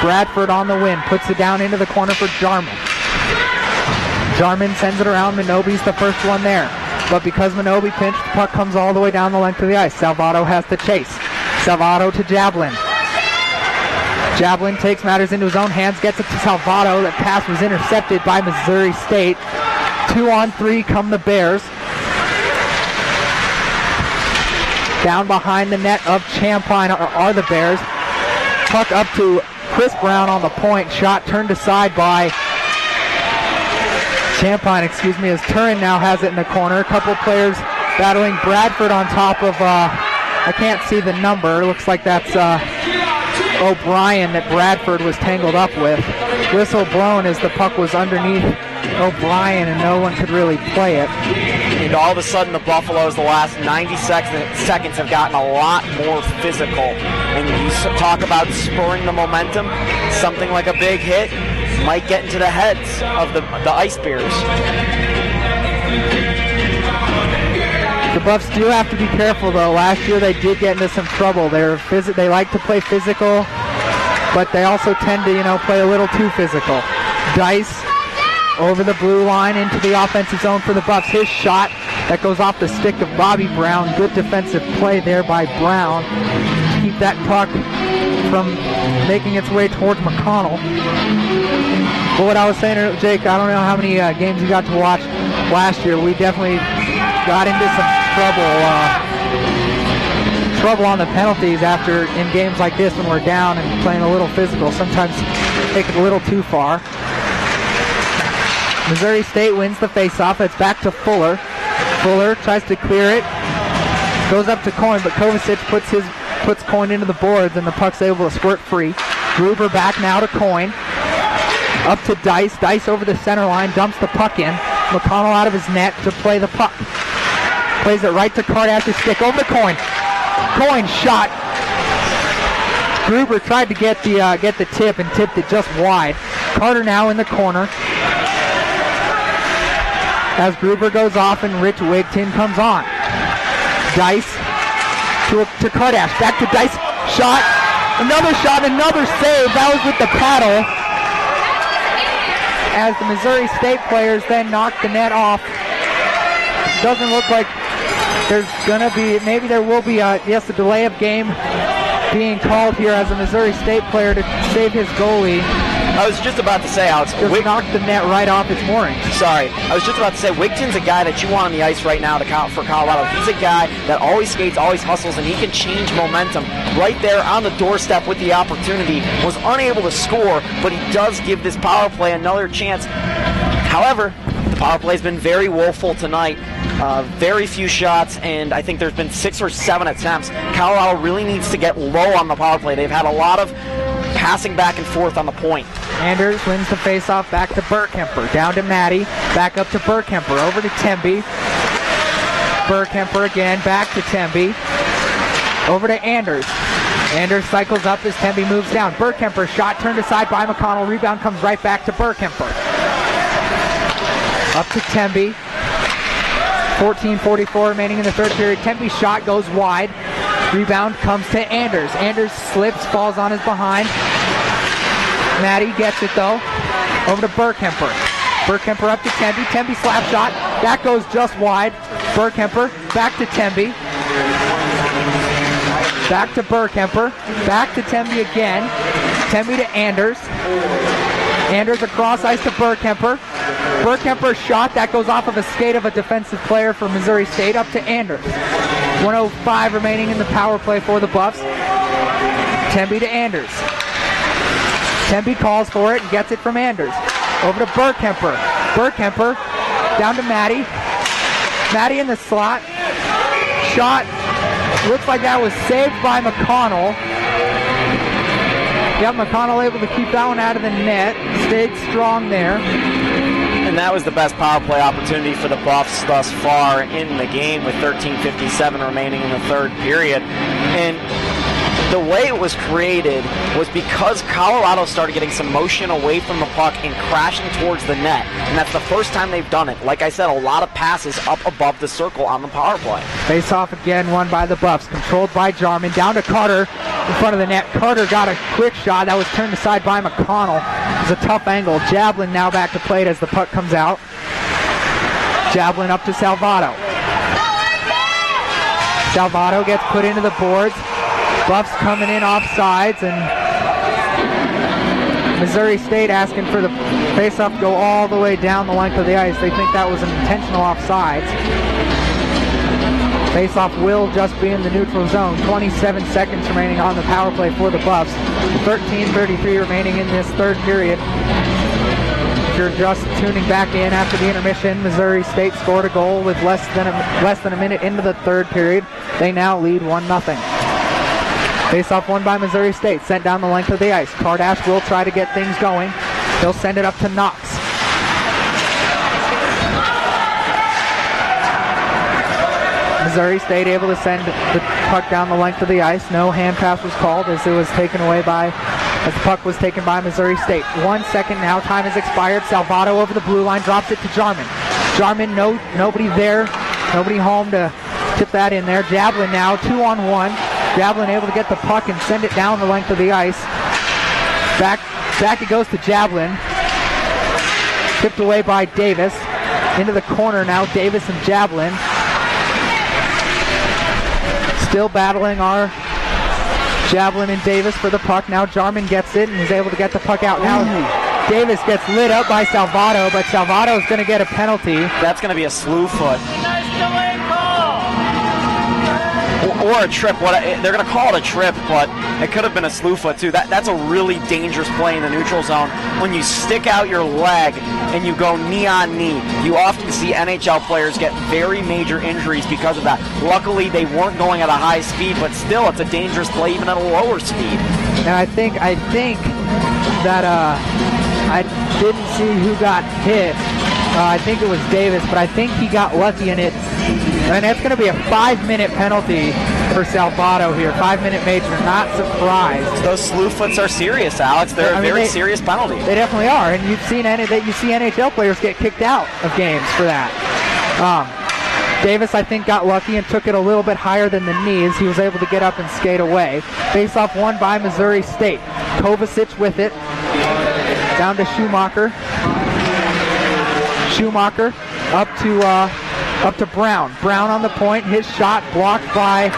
Bradford on the win. Puts it down into the corner for Jarman. Jarman sends it around. Minobi's the first one there. But because Minobi pinched, the puck comes all the way down the length of the ice. Salvato has to chase. Salvato to Jablin. Jablin takes matters into his own hands, gets it to Salvato. That pass was intercepted by Missouri State. 2-on-3 come the Bears. Down behind the net of Champaign are the Bears. Puck up to Chris Brown on the point. Shot turned aside by Champaign, as Turin now has it in the corner. A couple players battling. Bradford on top of, I can't see the number. Looks like that's O'Brien that Bradford was tangled up with. Whistle blown as the puck was underneath O'Brien and no one could really play it. And all of a sudden the Buffaloes the last 90 seconds have gotten a lot more physical. And you talk about spurring the momentum, something like a big hit might get into the heads of the Ice Bears. The Buffs do have to be careful, though. Last year they did get into some trouble. They like to play physical, but they also tend to, play a little too physical. Dice over the blue line into the offensive zone for the Buffs. His shot that goes off the stick of Bobby Brown. Good defensive play there by Brown to keep that puck from making its way towards McConnell. But what I was saying, Jake, I don't know how many games you got to watch last year. We definitely got into some trouble on the penalties after in games like this when we're down and playing a little physical. Sometimes take it a little too far. Missouri State wins the faceoff. It's back to Fuller. Fuller tries to clear it. Goes up to Coyne, but Kovacic puts Coyne into the boards and the puck's able to squirt free. Gruber back now to Coyne. Up to Dice. Dice over the center line. Dumps the puck in. McConnell out of his net to play the puck. Plays it right to Kardash's stick. Over to Coyne. Coyne shot. Gruber tried to get the tip and tipped it just wide. Carter now in the corner. As Gruber goes off and Rich Wigton comes on. Dice to Kardash. Back to Dice. Shot. Another shot. Another save. That was with the paddle. As the Missouri State players then knock the net off. Doesn't look like there's going to be, maybe there will be a delay of game being called here as a Missouri State player to save his goalie. I was just about to say, Alex, just knocked the net right off its moorings. Sorry, I was just about to say, Wigton's a guy that you want on the ice right now for Colorado. He's a guy that always skates, always hustles, and he can change momentum right there on the doorstep with the opportunity. Was unable to score, but he does give this power play another chance. However, the power play has been very woeful tonight. Very few shots, and I think there's been 6 or 7 attempts. Colorado really needs to get low on the power play. They've had a lot of passing back and forth on the point. Anders wins the faceoff back to Burkemper. Down to Maddie. Back up to Burkemper. Over to Temby. Burkemper again. Back to Temby. Over to Anders. Anders cycles up as Temby moves down. Burkemper shot turned aside by McConnell. Rebound comes right back to Burkemper. Up to Temby. 14:44 remaining in the third period. Temby's shot goes wide. Rebound comes to Anders. Anders slips, falls on his behind. Maddie gets it though. Over to Burkemper. Burkemper up to Temby. Temby slap shot. That goes just wide. Burkemper back to Temby. Back to Burkemper. Back to Temby again. Temby to Anders. Anders across ice to Burkemper. Burkemper shot. That goes off of a skate of a defensive player for Missouri State. Up to Anders. 1:05 remaining in the power play for the Buffs. Temby to Anders. Temby calls for it and gets it from Anders. Over to Burkemper. Burkemper down to Maddie. Maddie in the slot. Shot. Looks like that was saved by McConnell. Yep, McConnell able to keep that one out of the net. Stayed strong there. And that was the best power play opportunity for the Buffs thus far in the game with 13:57 remaining in the third period. And the way it was created was because Colorado started getting some motion away from the puck and crashing towards the net, and that's the first time they've done it. Like I said, a lot of passes up above the circle on the power play. Face off again, won by the Buffs, controlled by Jarman, down to Carter in front of the net. Carter got a quick shot that was turned aside by McConnell. It was a tough angle. Jablin now back to plate as the puck comes out. Jablin up to Salvato. Salvato gets put into the boards. Buffs coming in off sides, and Missouri State asking for the face-off to go all the way down the length of the ice. They think that was an intentional offsides. Face-off will just be in the neutral zone. 27 seconds remaining on the power play for the Buffs. 13:33 remaining in this third period. If you're just tuning back in after the intermission, Missouri State scored a goal with less than a minute into the third period. They now lead 1-0. Face-off won by Missouri State, sent down the length of the ice. Kardash will try to get things going. He'll send it up to Knox. Missouri State able to send the puck down the length of the ice. No hand pass was called as the puck was taken by Missouri State. 1 second now, time has expired. Salvato over the blue line, drops it to Jarman. Jarman, nobody there, nobody home to tip that in there. Jablin now, 2-on-1. Jablin able to get the puck and send it down the length of the ice. Back it goes to Jablin. Tipped away by Davis. Into the corner now, Davis and Jablin. Still battling our Jablin and Davis for the puck. Now Jarman gets it and is able to get the puck out. Now Davis gets lit up by Salvato, but Salvato is going to get a penalty. That's going to be a slew foot. Or a trip. They're going to call it a trip, but it could have been a slew foot too. That's a really dangerous play in the neutral zone. When you stick out your leg and you go knee on knee, you often see NHL players get very major injuries because of that. Luckily, they weren't going at a high speed, but still, it's a dangerous play even at a lower speed. And I think that I didn't see who got hit. I think it was Davis, but I think he got lucky in it. And that's going to be a 5-minute penalty for Salvato here. 5-minute major, not surprised. Those slew foots are serious, Alex. They're a very serious penalty. They definitely are, and you see NHL players get kicked out of games for that. Davis, I think, got lucky and took it a little bit higher than the knees. He was able to get up and skate away. Face-off won by Missouri State. Kovacic with it. Down to Schumacher. Schumacher up to Brown. Brown on the point. His shot blocked by,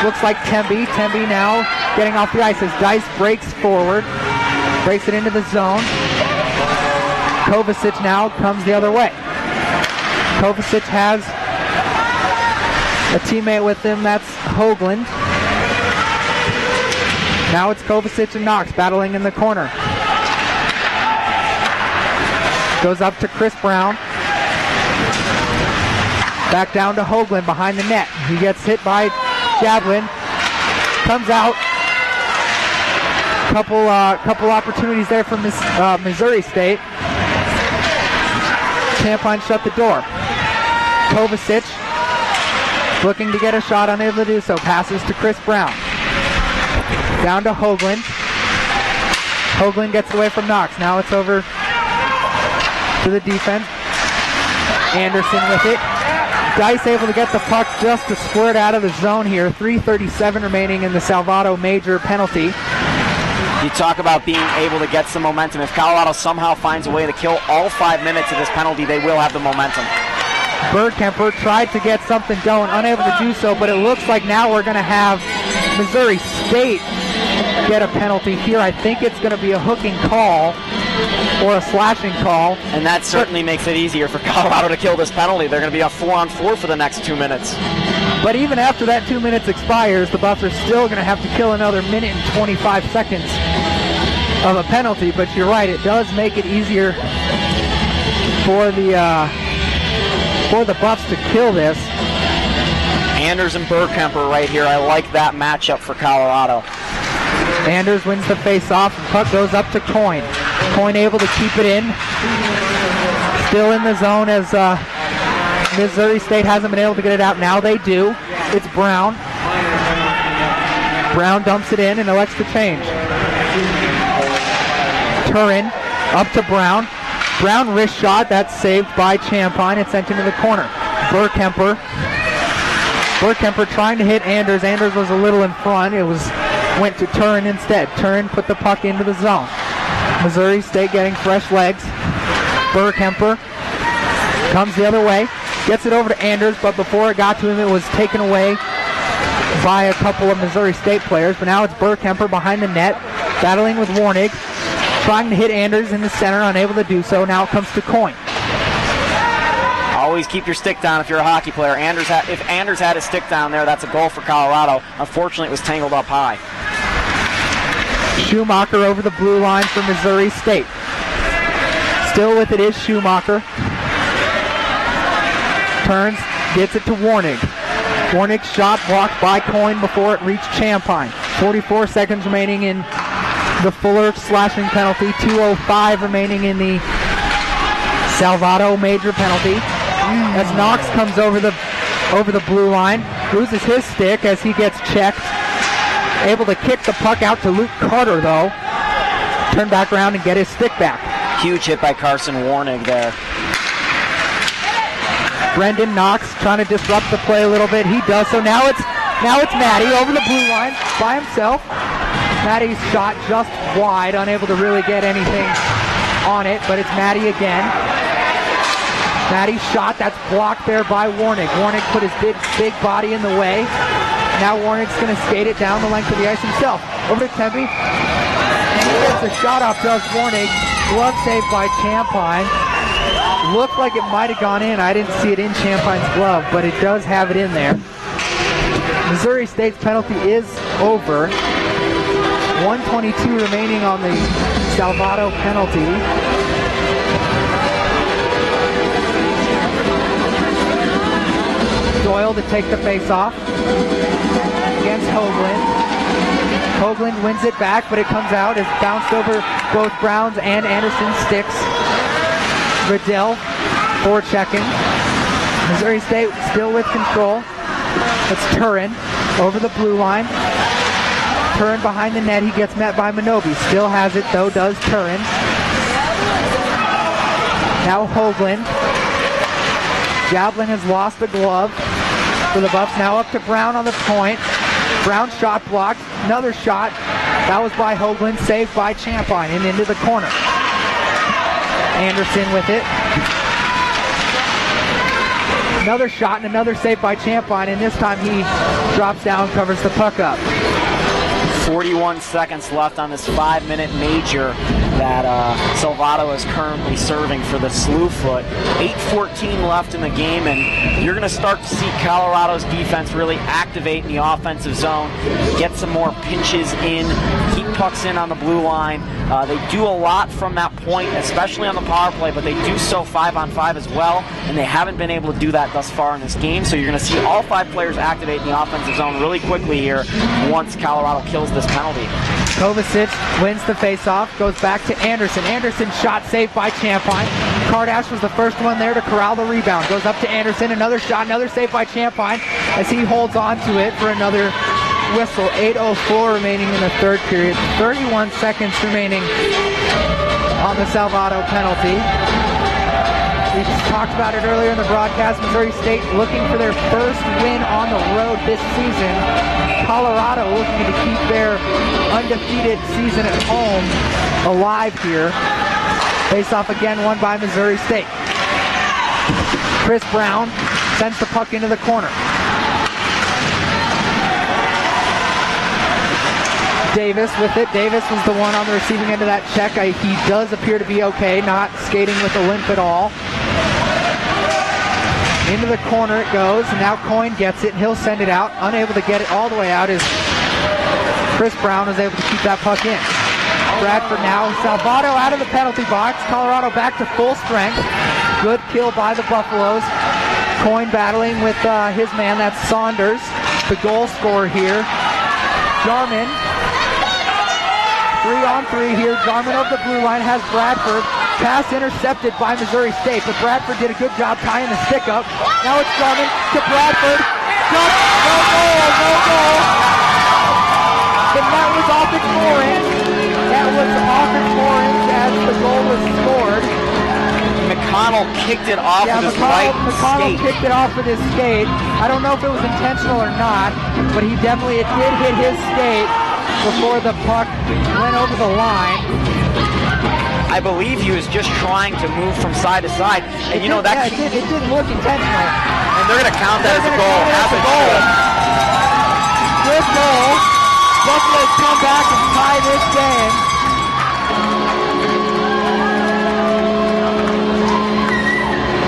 looks like Temby. Temby now getting off the ice as Dice breaks forward. Breaks it into the zone. Kovacic now comes the other way. Kovacic has a teammate with him. That's Hoagland. Now it's Kovacic and Knox battling in the corner. Goes up to Chris Brown. Back down to Hoagland behind the net. He gets hit by Jablin. Comes out. Couple opportunities there from Missouri State. Campine shut the door. Kovacic looking to get a shot, unable to do so. Passes to Chris Brown. Down to Hoagland. Hoagland gets away from Knox. Now it's over to the defense. Anderson with it. Dice able to get the puck just to squirt out of the zone here. 3:37 remaining in the Salvato major penalty. You talk about being able to get some momentum. If Colorado somehow finds a way to kill all 5 minutes of this penalty, they will have the momentum. Bergkemper tried to get something going, unable to do so, but it looks like now we're going to have Missouri State get a penalty here. I think it's going to be a hooking call or a slashing call. And that certainly makes it easier for Colorado to kill this penalty. They're going to be a 4-on-4 for the next 2 minutes. But even after that 2 minutes expires, the Buffs are still going to have to kill another minute and 25 seconds of a penalty. But you're right, it does make it easier for the Buffs to kill this. Anders and Bergkemper right here. I like that matchup for Colorado. Anders wins the face-off. Puck goes up to Coyne. Coyne able to keep it in. Still in the zone as Missouri State hasn't been able to get it out. Now they do. It's Brown. Brown dumps it in and elects to change. Turin up to Brown. Brown wrist shot. That's saved by Champagne. It's sent into the corner. Burkemper trying to hit Anders. Anders was a little in front. Went to Turin instead. Turin put the puck into the zone. Missouri State getting fresh legs. Burkemper comes the other way. Gets it over to Anders, but before it got to him, it was taken away by a couple of Missouri State players. But now it's Burkemper behind the net, battling with Warnig, trying to hit Anders in the center, unable to do so. Now it comes to Coyne. Always keep your stick down if you're a hockey player. If Anders had his stick down there, that's a goal for Colorado. Unfortunately, it was tangled up high. Schumacher over the blue line for Missouri State. Still with it is Schumacher. Turns, gets it to Warnig. Warnig's shot blocked by Coyne before it reached Champagne. 44 seconds remaining in the Fuller slashing penalty. 2:05 remaining in the Salvato major penalty. As Knox comes over the blue line, loses his stick as he gets checked. Able to kick the puck out to Luke Carter though. Turn back around and get his stick back. Huge hit by Carson Warnig there. Brendan Knox trying to disrupt the play a little bit. He does so. Now it's Maddie over the blue line by himself. Maddie's shot just wide, unable to really get anything on it, but it's Maddie again. Maddie's shot, that's blocked there by Warnig. Warnig put his big body in the way. Now Warnig's going to skate it down the length of the ice himself. Over to Tempe. And he gets a shot off, does Warnig. Glove saved by Champagne. Looked like it might have gone in. I didn't see it in Champagne's glove, but it does have it in there. Missouri State's penalty is over. 1:22 remaining on the Salvato penalty. Doyle to take the face-off against Hoagland. Hoagland wins it back, but it comes out. It's bounced over both Brown's and Anderson's sticks. Riddell forechecking. Missouri State still with control. It's Turin over the blue line. Turin behind the net. He gets met by Minobi. Still has it though, does Turin. Now Hoagland. Jablin has lost the glove for the Buffs. Now up to Brown on the point. Brown shot blocked. Another shot. That was by Hoagland. Saved by Champagne and into the corner. Anderson with it. Another shot and another save by Champagne, and this time he drops down, covers the puck up. 41 seconds left on this 5-minute major that Salvato is currently serving for the Slewfoot. 8:14 left in the game, and you're going to start to see Colorado's defense really activate in the offensive zone, get some more pinches in, keep pucks in on the blue line. They do a lot from that point, especially on the power play, but they do so 5-on-5 as well, and they haven't been able to do that thus far in this game. So you're going to see all 5 players activate in the offensive zone really quickly here once Colorado kills this penalty. Kovacic wins the faceoff, goes back to Anderson. Anderson shot saved by Champagne. Kardash was the first one there to corral the rebound. Goes up to Anderson, another shot, another save by Champagne as he holds on to it for another whistle. 8:04 remaining in the third period. 31 seconds remaining on the Salvato penalty. We talked about it earlier in the broadcast. Missouri State looking for their first win on the road this season. Colorado looking to keep their undefeated season at home alive here. Face-off again won by Missouri State. Chris Brown sends the puck into the corner. Davis with it. Davis was the one on the receiving end of that check. He does appear to be okay, not skating with a limp at all. Into the corner it goes, and now Coyne gets it, and he'll send it out. Unable to get it all the way out as Chris Brown was able to keep that puck in. Bradford now. Salvato out of the penalty box. Colorado back to full strength. Good kill by the Buffaloes. Coyne battling with his man, that's Saunders, the goal scorer here. Jarman. 3-on-3 here. Jarman over the blue line has Bradford. Pass intercepted by Missouri State, but Bradford did a good job tying the stick up. Now it's Jarman to Bradford. No goal, no goal. The net was off its moorings. That was off its moorings as the goal was scored. McConnell kicked it off with his right McConnell skate. kicked it off with his skate. I don't know if it was intentional or not, but it did hit his skate before the puck went over the line. I believe he was just trying to move from side to side, and it didn't look intentional. And they're going to count that as a goal. Good goal. Buffalo's come back and tie this game.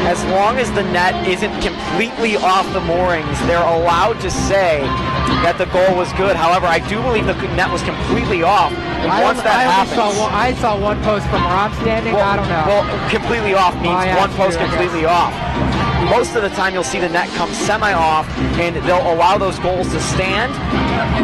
As long as the net isn't completely off the moorings, they're allowed to say that the goal was good. However, I do believe the net was completely off. And once that happens, I saw one post from where I'm standing. I don't know. Well, completely off means one post completely off. Most of the time you'll see the net come semi-off, and they'll allow those goals to stand,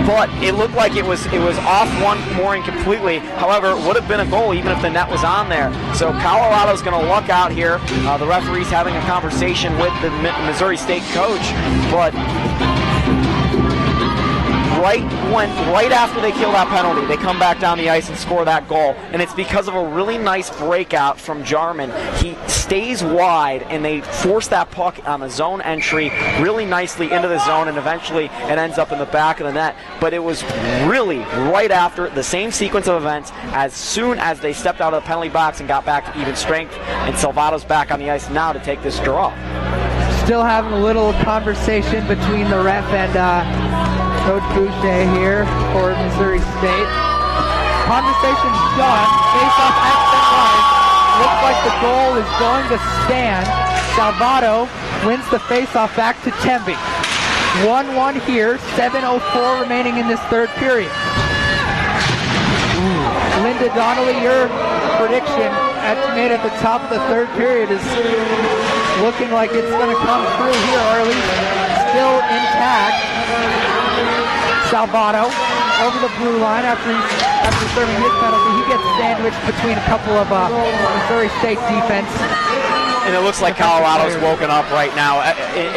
but it looked like it was off one mooring completely. However, it would have been a goal even if the net was on there. So Colorado's going to luck out here. The referee's having a conversation with the Missouri State coach, but right after they kill that penalty, they come back down the ice and score that goal, and it's because of a really nice breakout from Jarman. He stays wide, and they force that puck on the zone entry really nicely into the zone, and eventually it ends up in the back of the net. But it was really right after the same sequence of events as soon as they stepped out of the penalty box and got back to even strength, and Salvato's back on the ice now to take this draw. Still having a little conversation between the ref and Coach Boucher here for Missouri State. Conversation's done. Face-off at center line. Looks like the goal is going to stand. Salvato wins the face-off back to Temby. 1-1 here. 7:04 remaining in this third period. Linda Donnelly, your prediction that you made at the top of the third period is looking like it's going to come through here, or at least still intact. Salvato over the blue line after serving his penalty. He gets sandwiched between a couple of Missouri State defense. And it looks like Colorado's woken up right now.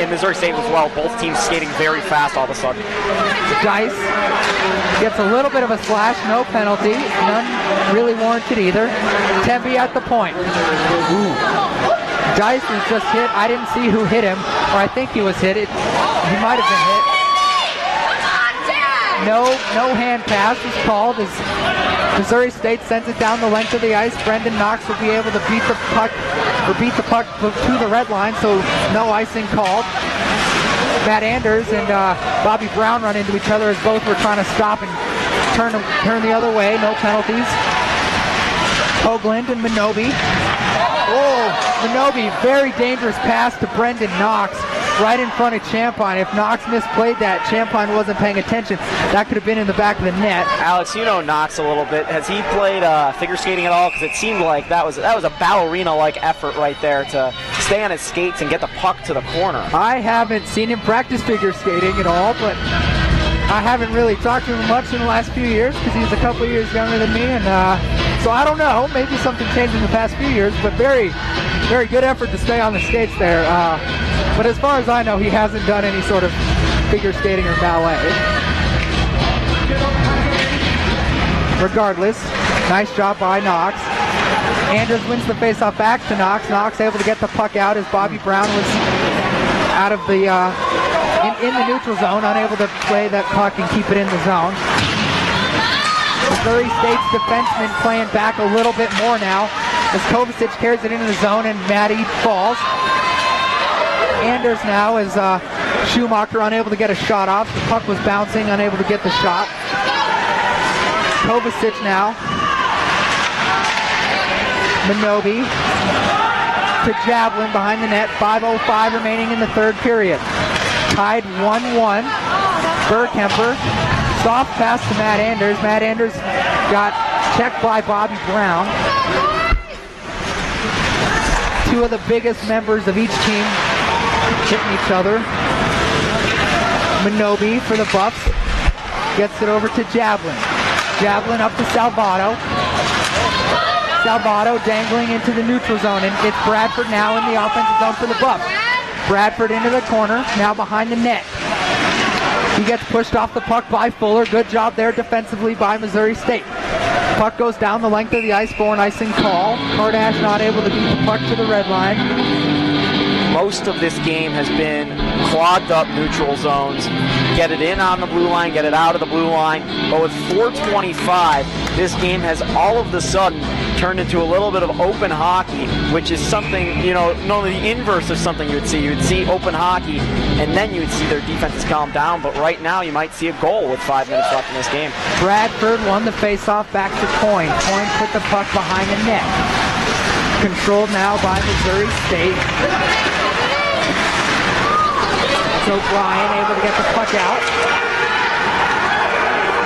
In Missouri State as well, both teams skating very fast all of a sudden. Dice gets a little bit of a slash, no penalty. None really warranted either. Temby at the point. Dice was just hit. I didn't see who hit him, or I think he was hit. He might have been hit. No hand pass is called as Missouri State sends it down the length of the ice. Brendan Knox will be able to beat the puck to the red line, so no icing called. Matt Anders and Bobby Brown run into each other as both were trying to stop and turn the other way. No penalties. Hoagland and Minobi. Minobi, very dangerous pass to Brendan Knox right in front of Champagne. If Knox misplayed that, Champagne wasn't paying attention. That could have been in the back of the net. Alex, you know Knox a little bit. Has he played figure skating at all? Because it seemed like that was a ballerina-like effort right there to stay on his skates and get the puck to the corner. I haven't seen him practice figure skating at all, but I haven't really talked to him much in the last few years because he's a couple years younger than me, and so I don't know. Maybe something changed in the past few years, but very, very good effort to stay on the skates there. But as far as I know, he hasn't done any sort of figure skating or ballet. Regardless, nice job by Knox. Anders wins the faceoff back to Knox. Knox able to get the puck out as Bobby Brown was out of the in the neutral zone, unable to play that puck and keep it in the zone. Missouri State's defenseman playing back a little bit more now as Kovacic carries it into the zone and Maddie falls. Anders now is Schumacher unable to get a shot off. The puck was bouncing, unable to get the shot. Kovacic now. Minobi to Javelin behind the net. 5:05 remaining in the third period. Tied 1-1. Bergkemper. Soft pass to Matt Anders. Matt Anders got checked by Bobby Brown. Two of the biggest members of each team hitting each other. Minobi for the Buffs. Gets it over to Javelin. Javelin up to Salvato. Salvato dangling into the neutral zone, and it's Bradford now in the offensive zone for the Buffs. Bradford into the corner, now behind the net. He gets pushed off the puck by Fuller. Good job there defensively by Missouri State. Puck goes down the length of the ice for an icing call. Kardash not able to beat the puck to the red line. Most of this game has been clogged up neutral zones. Get it in on the blue line, get it out of the blue line. But with 4:25, this game has all of the sudden turned into a little bit of open hockey, which is something, normally the inverse of something you would see. You would see open hockey, and then you would see their defenses calm down. But right now, you might see a goal with 5 minutes left in this game. Bradford won the faceoff back to Coyne. Coyne put the puck behind the net. Controlled now by Missouri State. So Bryan able to get the puck out.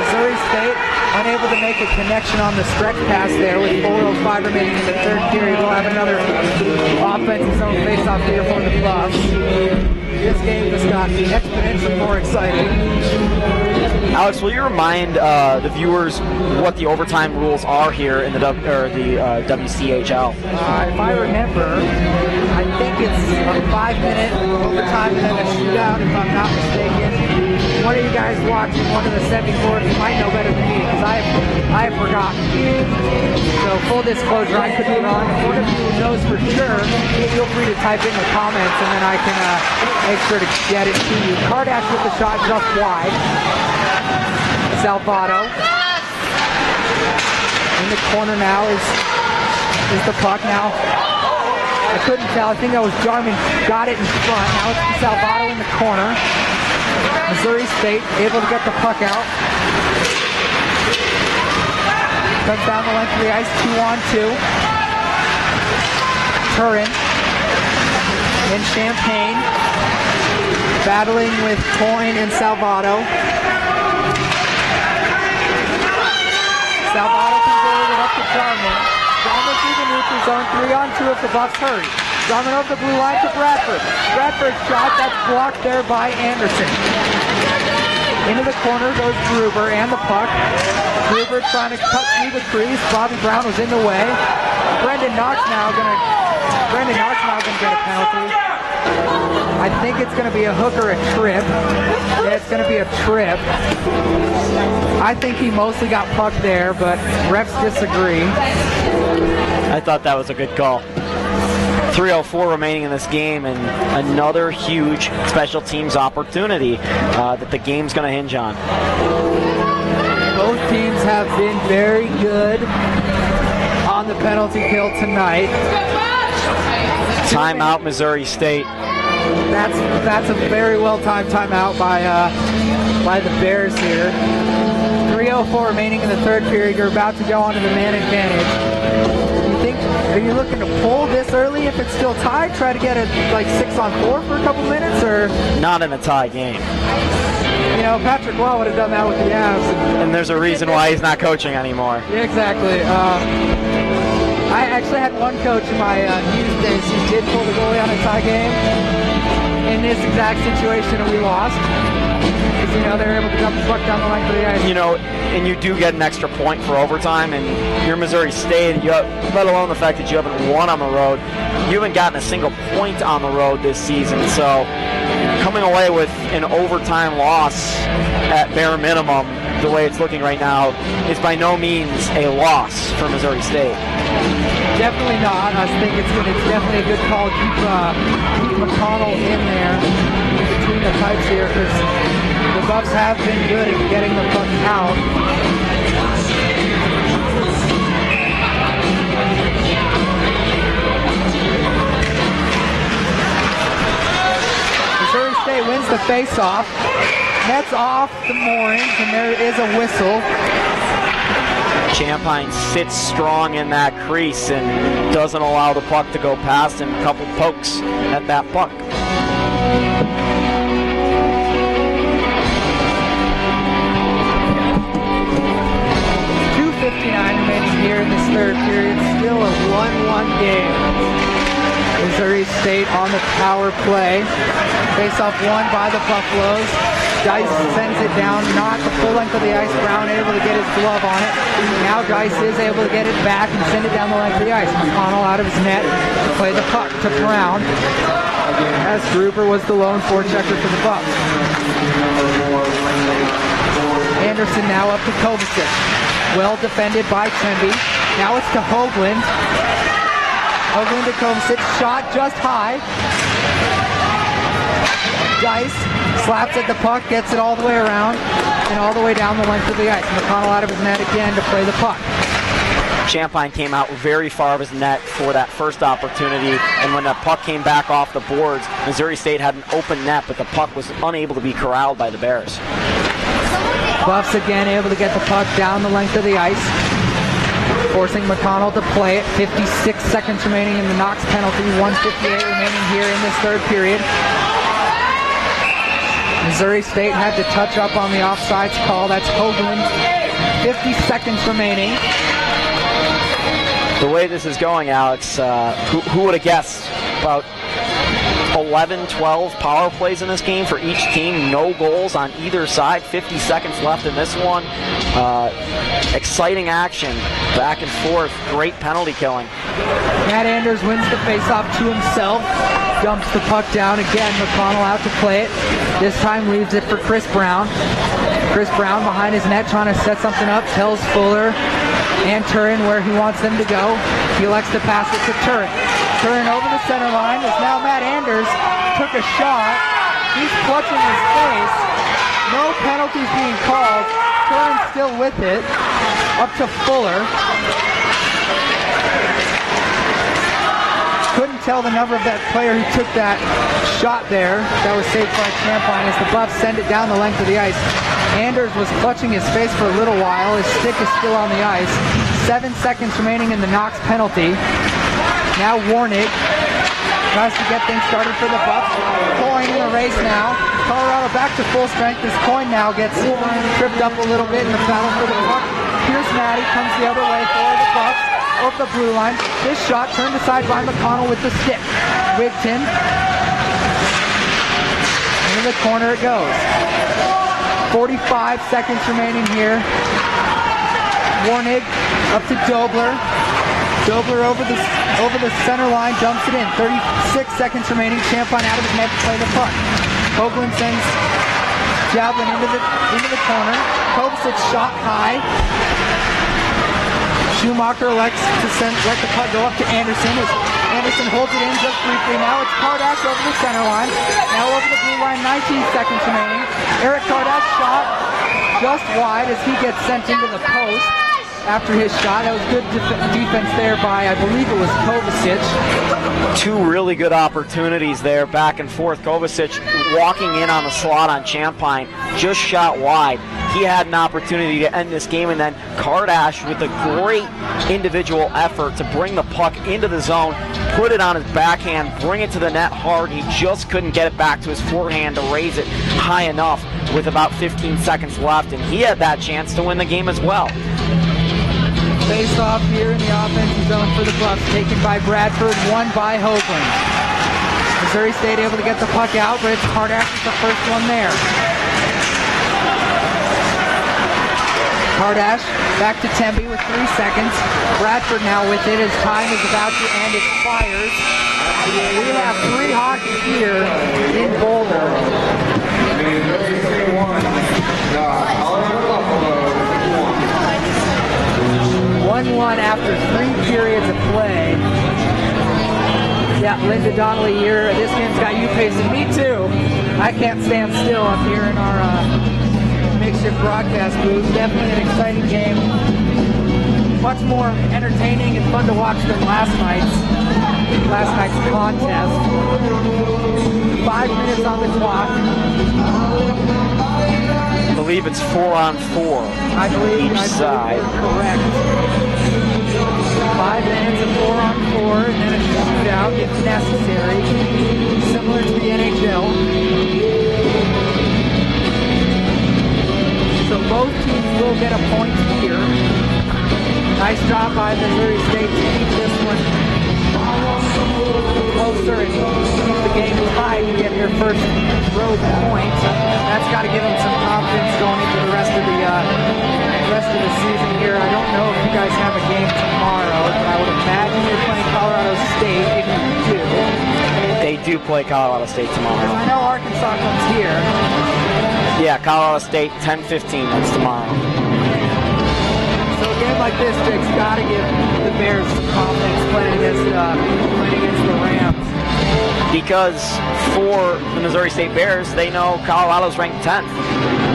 Missouri State unable to make a connection on the stretch pass there with 4:05 remaining in the third period. We'll have another offensive zone faceoff here for the Buffs. This game just got exponentially more exciting. Alex, will you remind the viewers what the overtime rules are here in the WCHL? If I remember, I think it's a 5-minute overtime and then a shootout, if I'm not mistaken. One of you guys watching one of the semi-fours, you might know better than me because I have forgotten. So full disclosure, I could be wrong. If one of you knows for sure, feel free to type in the comments and then I can make sure to get it to you. Kardash with the shot just wide. Salvato. In the corner now is the puck now. I couldn't tell. I think that was Jarman got it in front. Now it's Salvato in the corner. Missouri State able to get the puck out. Comes down the length of the ice, 2-on-2. Turin and Champagne battling with Coyne and Salvato. Salvato converted it up to Jarman. Jarman through the neutral zone, 3-on-2 if the Buffs hurry. Jarman over the blue line to Bradford. Bradford's shot, that's blocked there by Anderson. Into the corner goes Gruber and the puck. Gruber trying to cut through the crease. Bobby Brown was in the way. Brendan Knox now gonna get a penalty. I think it's gonna be a hook or a trip. Yeah, it's gonna be a trip. I think he mostly got pucked there, but refs disagree. I thought that was a good call. 3:04 remaining in this game, and another huge special teams opportunity that the game's going to hinge on. Both teams have been very good on the penalty kill tonight. Timeout, Missouri State. That's a very well-timed timeout by the Bears here. 3:04 remaining in the third period. You're about to go on to the man advantage. Are you looking to pull this early if it's still tied? Try to get it like 6-on-4 for a couple minutes, or not in a tie game? Patrick Law would have done that with the Avs. And there's a reason why he's not coaching anymore. Yeah, exactly. I actually had one coach in my youth days who did pull the goalie on a tie game in this exact situation, and we lost. Because, they were able to dump the puck down the length of the ice. And you do get an extra point for overtime, and you're Missouri State, let alone the fact that you haven't won on the road. You haven't gotten a single point on the road this season, so coming away with an overtime loss at bare minimum, the way it's looking right now, is by no means a loss for Missouri State. Definitely not. I think it's definitely a good call to keep McConnell in there between the pipes here, because the Buffs have been good at getting the puck out. Missouri State wins the face-off. Nets off the moorings, and there is a whistle. Champagne sits strong in that crease and doesn't allow the puck to go past him. A couple pokes at that puck. .59 remaining here in this third period. Still a 1-1 game. Missouri State on the power play. Face-off won by the Buffaloes. Dice sends it down, not the full length of the ice. Brown able to get his glove on it. Now Dice is able to get it back and send it down the length of the ice. McConnell out of his net to play the puck to Brown, as Gruber was the lone forechecker for the Bucks. Anderson now up to Kovacic. Well defended by Temby. Now it's to Hoagland. Hoagland to Kovacic. Shot just high. Dice slaps at the puck, gets it all the way around and all the way down the length of the ice. McConnell out of his net again to play the puck. Champagne came out very far of his net for that first opportunity, and when the puck came back off the boards, Missouri State had an open net, but the puck was unable to be corralled by the Bears. Buffs again able to get the puck down the length of the ice, forcing McConnell to play it. 56 seconds remaining in the Knox penalty, 1:58 remaining here in this third period. Missouri State had to touch up on the offsides call. That's Hoagland. 50 seconds remaining. The way this is going, Alex, who would have guessed about 11, 12 power plays in this game for each team. No goals on either side. 50 seconds left in this one. Exciting action, back and forth. Great penalty killing. Matt Anders wins the faceoff to himself. Dumps the puck down again. McConnell out to play it. This time leaves it for Chris Brown. Chris Brown behind his net trying to set something up. Tells Fuller and Turin where he wants them to go. He elects to pass it to Turin. Turin over the center line is now Matt Anders. Took a shot. He's clutching his face. No penalties being called. Turin's still with it. Up to Fuller. Couldn't tell the number of that player who took that shot there. That was saved by Champagne as the Buffs send it down the length of the ice. Anders was clutching his face for a little while. His stick is still on the ice. 7 seconds remaining in the Knox penalty. Now Warnig tries to get things started for the Buffs. Coyne in the race now. Colorado back to full strength as Coyne now gets tripped up a little bit in the battle for the puck. Pierce Matty comes the other way for the Buffs. Over the blue line. This shot turned aside by McConnell with the stick. Wigton. Into the corner it goes. 45 seconds remaining here. Warnig up to Dobler. Dobler over the center line, dumps it in. 36 seconds remaining. Champagne out of his net to play the puck. Hoagland sends Javelin into the corner. Kovacic shot high. Schumacher elects to let the puck go up to Anderson. As Anderson holds it in just briefly. Now it's Kardash over the center line. Now over the blue line, 19 seconds remaining. Eric Kardash shot just wide as he gets sent into the post after his shot. That was good defense there by, I believe it was Kovacic. Two really good opportunities there, back and forth. Kovacic walking in on the slot on Champagne, just shot wide. He had an opportunity to end this game, and then Kardash with a great individual effort to bring the puck into the zone, put it on his backhand, bring it to the net hard. He just couldn't get it back to his forehand to raise it high enough with about 15 seconds left, and he had that chance to win the game as well. Face off here in the offensive zone for the Buffs, taken by Bradford, won by Hoagland. Missouri State able to get the puck out, but it's Kardash is the first one there. Kardash back to Temby with 3 seconds. Bradford now with it as time is about to end. It fires. We have 3 hockey here in Boulder. 1-1 after 3 periods of play. Yeah, Linda Donnelly here. This game's got you pacing. Me too. I can't stand still up here in our makeshift broadcast booth. Definitely an exciting game. Much more entertaining and fun to watch than last night's contest. 5 minutes on the clock. I believe it's 4-on-4. I believe each side. Correct. 5 minutes of 4-on-4, and then a shootout if necessary, similar to the NHL. So both teams will get a point here. Nice job by Missouri State to keep this one closer and keep the game tied to get their first road point. That's got to give them some confidence going into the rest of the season here. I don't know if you guys have a game tomorrow, but I would imagine you're playing Colorado State if you do. They do play Colorado State tomorrow. I know Arkansas comes here. Yeah, Colorado State, 10:15. That's tomorrow. So a game like this, Jake's got to give the Bears some confidence playing against the Rams. Because for the Missouri State Bears, they know Colorado's ranked 10th.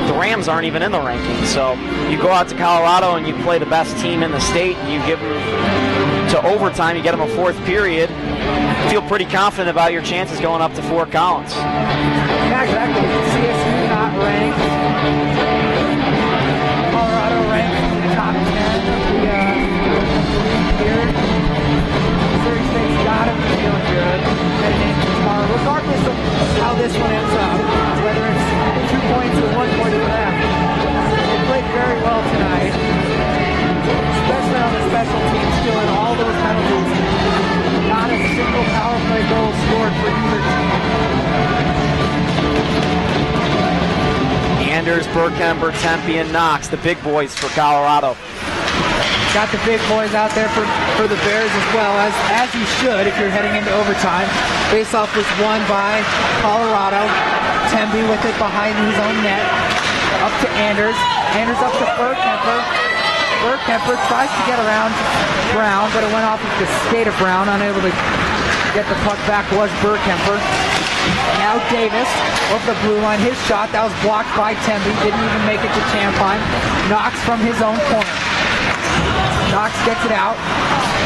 The Rams aren't even in the rankings. So you go out to Colorado and you play the best team in the state, and you give them to overtime, you get them a fourth period, feel pretty confident about your chances going up to Fort Collins. Yeah, exactly. CSU not ranked. Colorado ranked in the top 10 of the here. Missouri State's got to be feeling good heading into tomorrow, regardless of how this one ends up, whether it's 2 points or 1 point for them. They played very well tonight, especially on the special teams, stealing all those penalties. Not a single power play goal scored for either team. Anders, Burkember, Tempe, and Knox, the big boys for Colorado. Got the big boys out there for the Bears as well, as you should if you're heading into overtime. Faceoff was won by Colorado. Tempe with it behind his own net. Up to Anders. Anders up to Burkemper. Burkemper tries to get around Brown, but it went off of the skate of Brown. Unable to get the puck back was Burkemper. Now Davis over the blue line. His shot, that was blocked by Tempe. Didn't even make it to Champagne. Knox from his own corner. Knox gets it out.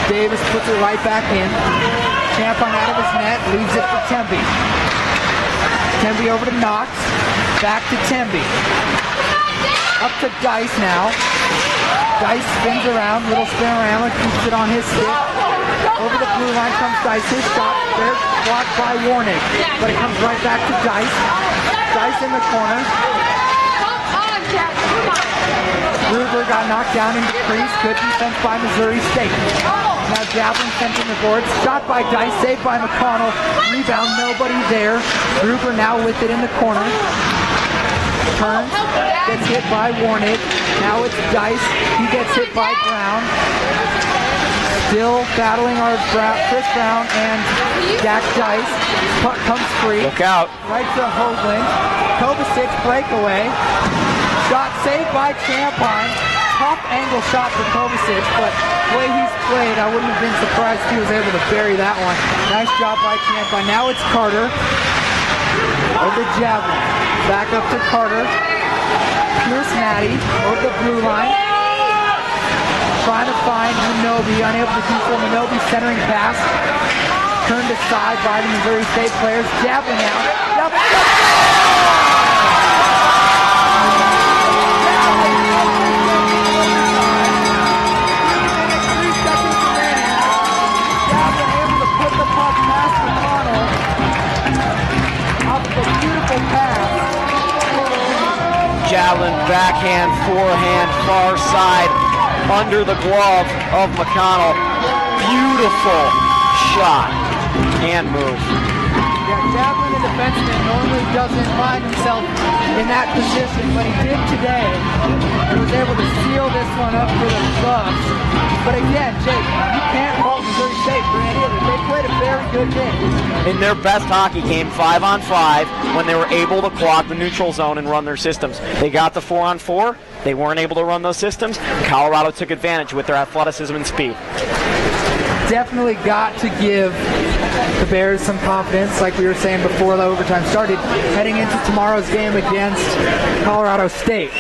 Davis puts it right back in. Champagne out of his net. Leaves it for Tempe. Tempe over to Knox. Back to Tempe. Up to Dice now. Dice spins around, little spin-a-rama, keeps it on his stick. Over the blue line comes Dice. His shot, there, blocked by Warnick. But it comes right back to Dice. Dice in the corner. Gruber got knocked down into the crease. Good defense by Missouri State. Now Javelin sent in the boards. Shot by Dice, saved by McConnell. Rebound, nobody there. Gruber now with it in the corner. Turns, gets hit by Warnick. Now it's Dice. He gets hit by Brown. Still battling our Chris Brown and Jack Dice. Puck comes free. Look out. Right to Hoagland. Kovacic breakaway. Shot saved by Champagne. Tough angle shot for Kovacic, but the way he's played, I wouldn't have been surprised if he was able to bury that one. Nice job by Champagne. Now it's Carter. Over Javelin. Back up to Carter. Pierce Matty over the blue line. Trying to find Minobi. Unable to do so. Minobi centering pass. Turned aside by the Missouri State players. Javelin now. Javelin backhand, forehand, far side, under the glove of McConnell. Beautiful shot and move. Yeah, Javelin, a defenseman, normally doesn't find himself in that position, but he did today. He was able to seal this one up for the Buffs. But again, Jake, you can't fault Missouri State for any of it. They played a very good game. In their best hockey game, 5-on-5, when they were able to clog the neutral zone and run their systems. They got the 4-on-4. They weren't able to run those systems. Colorado took advantage with their athleticism and speed. Definitely got to give the Bears some confidence, like we were saying before the overtime started, heading into tomorrow's game against Colorado State.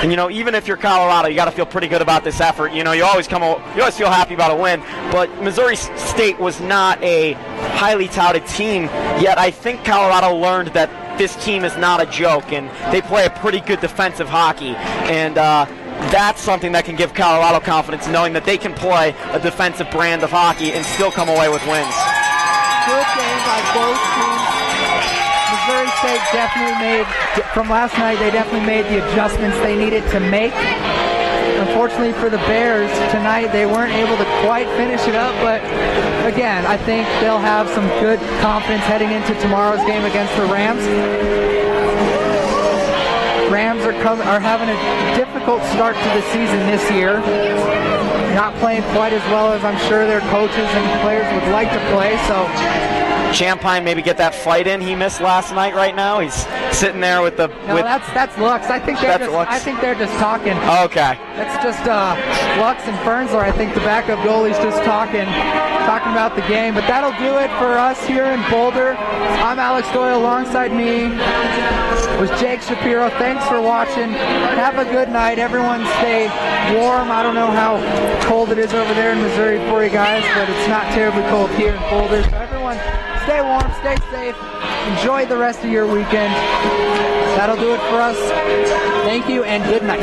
And you know, even if you're Colorado, you got to feel pretty good about this effort. You know, you always feel happy about a win. But Missouri State was not a highly touted team. Yet I think Colorado learned that this team is not a joke, and they play a pretty good defensive hockey. And that's something that can give Colorado confidence, knowing that they can play a defensive brand of hockey and still come away with wins. Good game by both teams. Missouri State definitely made, from last night, they definitely made the adjustments they needed to make. Unfortunately for the Bears tonight, they weren't able to quite finish it up, but again, I think they'll have some good confidence heading into tomorrow's game against the Rams. Rams are having a difficult start to the season this year. Not playing quite as well as I'm sure their coaches and players would like to play, so Champagne maybe get that fight in he missed last night right now. He's sitting there with the... No, that's Lux. I think they're just talking. Okay. That's just Lux and Fernsler. I think the backup goalie's just talking about the game. But that'll do it for us here in Boulder. I'm Alex Doyle. Alongside me was Jake Shapiro. Thanks for watching. Have a good night. Everyone stay warm. I don't know how cold it is over there in Missouri for you guys, but it's not terribly cold here in Boulder. So everyone, stay warm, stay safe, enjoy the rest of your weekend. That'll do it for us. Thank you and good night.